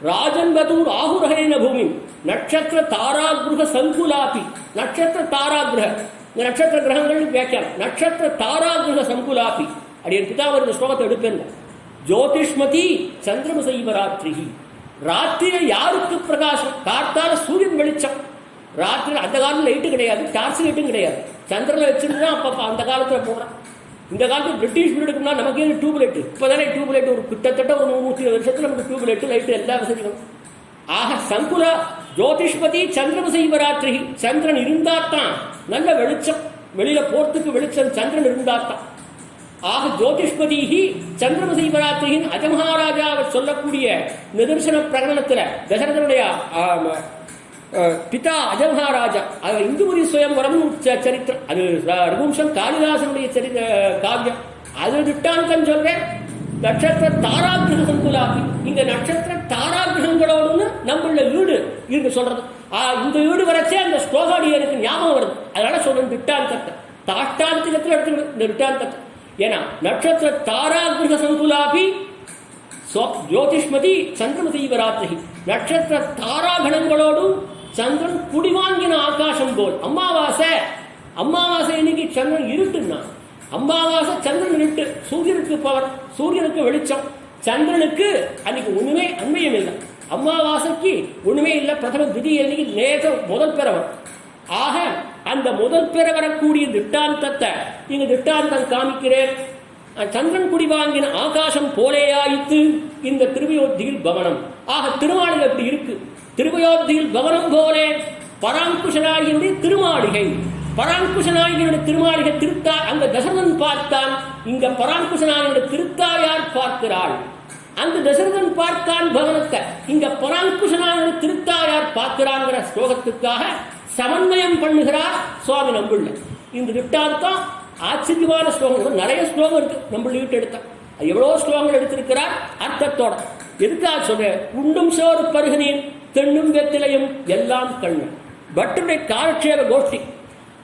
ராஜன் வதூர் ஆகுரகேன பூமி நட்சத்திர தாராகிருக சங்குலாபி. நட்சத்திர தாராகிரக, இந்த நட்சத்திர கிரகங்கள் வியாக்கியானம். நட்சத்திர தாராகிருக சங்குலாபி அப்படி என் பிதாவர் இந்த ஸ்லோகத்தை எடுப்பேன். ஜோதிஷ்மதி சந்திரமசைவராத்திரி, ராத்திரி யாருக்கு பிரகாசம்? காத்தால சூரியன் வெளிச்சம். ராத்திரி அந்த காலத்தில் லைட்டு கிடையாது, டார்ச் லைட்டும் கிடையாது, சந்திரனை வச்சிருந்தா அப்போ அந்த காலத்தில் போடுறான். இந்த காலத்தில் பிரிட்டிஷ் பீரியடுக்குன்னா நமக்கு டியூப் லைட், இப்போதானே டியூப் லைட், ஒரு கிட்டத்தட்ட ஒரு 120 வருஷத்துல நமக்கு டியூப் லைட் லைட்டு எல்லா வசதிகளும். ஆக சங்குல ஜோதிஷ்பதி சந்திரமசைவராத்திரி, சந்திரன் இருந்தாத்தான் நல்ல வெளிச்சம், வெளியில போறதுக்கு வெளிச்சம் சந்திரன் இருந்தாத்தான். ஆக ஜோதிஷ்பதிஹி சந்திரமசைவராத்திரியின் அஜமகாராஜாவை சொல்லக்கூடிய நிதர்சன பிரகடனத்தில் தசரதனுடைய பிதா அஜமகாராஜா, அது இந்துமதி சுயம்பரம் சரித்திரம், அது ரகுவம்சம் காளிதாசனுடைய காவியம். அது திட்டாந்தம் சொல்றேன். நட்சத்திர தாராகிரக சங்குலாபி, இங்க நட்சத்திர தாராகிரகங்களோடு நம்மள வீடு இருக்கு சொல்றது. இந்த வீடு வரைச்சே அந்த ஸ்லோகாடி எனக்கு ஞாபகம் வருது. அதனால சொல்றேன் திட்டாந்தத்தை, தாஷ்டாந்திகத்தில் எடுத்து இந்த திட்டாந்தத்தை. ஏன்னா நட்சத்திர தாராகிரக சங்குலாபி ஜோதிஷ்மதி சந்திரமசைவராத்திரி, நட்சத்திர தாராகணங்களோடும் சந்திரன் குடிவாங்கின ஆகாசம் போல். அமாவாசை, அமாவாசை இன்னைக்கு சந்திரன் இருட்டுன்னா, அமாவாசை சந்திரன் இருட்டு, சூரியனுக்கு பவர், சூரியனுக்கு வெளிச்சம், சந்திரனுக்கு அன்னைக்கு ஒண்ணுமே அண்மையம் இல்லை. அமாவாசைக்கு ஒண்ணுமே இல்லை. பிரதம திதி அன்னைக்கு நேரம் முதல் பெறவர். ஆக அந்த முதல் பெற வரக்கூடிய திட்டாந்தத்தை இங்க திட்டாந்தம் காமிக்கிறேன். சந்திரன் குடி வாங்கின ஆகாசம் போலேயாயித்து இந்த திருவயோத்தியில் பவனம். ஆக திருமாளிகை எப்படி இருக்கு? திருவயோத்தியில் பவனம் போலே பராங்குஷநாயகனுடைய திருமாளிகை. பராங்குஷநாயகனுடைய திருமாளிகை திருத்தா அங்க தசரதன் பார்த்தான், இங்க பராங்குஷநாயகனுடைய திருத்தாயார் பார்க்கிறாள். அந்த தசரதன் பார்த்தான் பவனத்தை, இங்க பராங்குஷநாயகனுடைய திருத்தாயார் பார்க்கிறாங்கிற ஸ்லோகத்துக்காக சமன்வயம் பண்ணுகிறார் சுவாமி நம்புள்ள. இந்த திட்டாந்தம் ஆச்சரியமான ஸ்லோகங்கள் நிறைய ஸ்லோகம் இருக்கு. நம்ம வீட்டு எடுத்தா எவ்வளோ ஸ்லோகங்கள் எடுத்திருக்கிறார் அர்த்தத்தோட. எதுக்காக சொல்றேன்? உண்டும் சோறு பருகனேன் தென்னும் வெத்திலையும் எல்லாம் கண்ணு. பட்டருடைய காலட்சேப கோஷ்டி,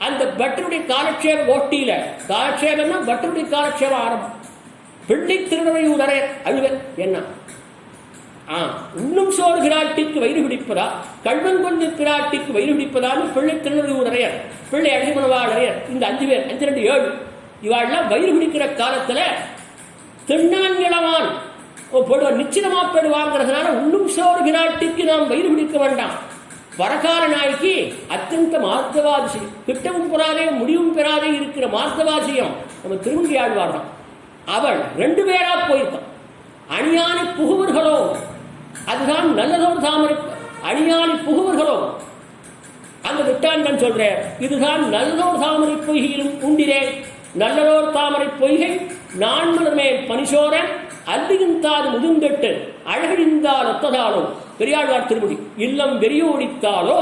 அந்த பட்டருடைய காலட்சேப கோஷ்டியில காலட்சேபம்னா பட்டருடைய காலட்சேப ஆரம்பம். பிள்ளை திருநறையூரே அழுவன் என்ன உண்ணும் சோறு பிராட்டிக்கு வயிறு பிடிப்பதா, கல்வன் கொண்டு பிராட்டிக்கு வயிறு பிடிப்பதான்னு பிள்ளை திருநறையூரையர் பிள்ளை அழகிமணவாளரையர், இந்த 5 பேர், 5 2 7, இவாள்லாம் வயிறு பிடிக்கிற காலத்தில் திண்ணமங்கிழவான் போடுவார், நிச்சயமா போடுவாங்கிறதுனால இன்னும் சோறு விராட்டிக்கு நாம் வயிறு பிடிக்க வேண்டாம். வரகால நாய்க்கு அத்தியந்த மார்க்கவாதிசியம், கிட்டவும் பெறாதே முடிவும் பெறாதே இருக்கிற மார்க்கவாசியம் நம்ம திருமங்கி ஆழ்வார்கள். அவள் 2 பேரா போயிருக்கான். அணியானி புகுவர்களோ, அதுதான் நல்லதோர் தாமரை. அணியானி புகுவர்களோ அந்த விட்டாண்டன் சொல்ற, இதுதான் நல்லதோர் தாமரை பொய்கையிலும் உண்டிரே. நல்லதோர் தாமரை பொய்கை நான்மலமே பனிசோரன் அல்லியுந்தாது முதுந்தெட்டு அழகிழிந்தால் ஒத்ததாலும் பெரியாழ்வார் திருமுடி. இல்லம் வெறியோடித்தாலோ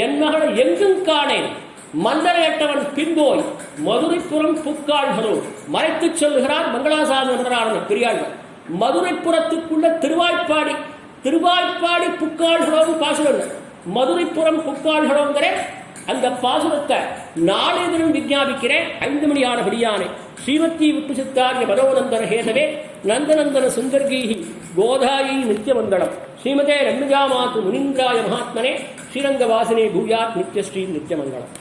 என் மகளை எங்கும் காணேன், மந்தரையட்டவன் பின்போய் மதுரைப்புறம் புக்காள்களோ மறைத்துச் சொல்லுகிறார் மங்களாசாசன பெரியாழ்வார். மதுரைப்புறத்துக்குள்ள திருவாய்ப்பாடி புக்காள்களோன்னு பாசுரம். மதுரைப்புறம் புக்காள்களோங்கிற அந்த பாசுரத்தை நாளை தினம் விஞ்ஞாபிக்கிறேன். 5 மணியானபடியானே ஸ்ரீமத்தி விட்டு சித்தாரிய மனோநந்தன ஹேதவே நந்தநந்தன சுந்தர்கீஹி கோதாயை நித்தியமந்தனம். ஸ்ரீமதே ரம்யஜாமாத்து முனீந்திராய மகாத்மனே ஸ்ரீரங்கவாசினே பூயாத் நித்யஸ்ரீ நித்தியமங்கலம்.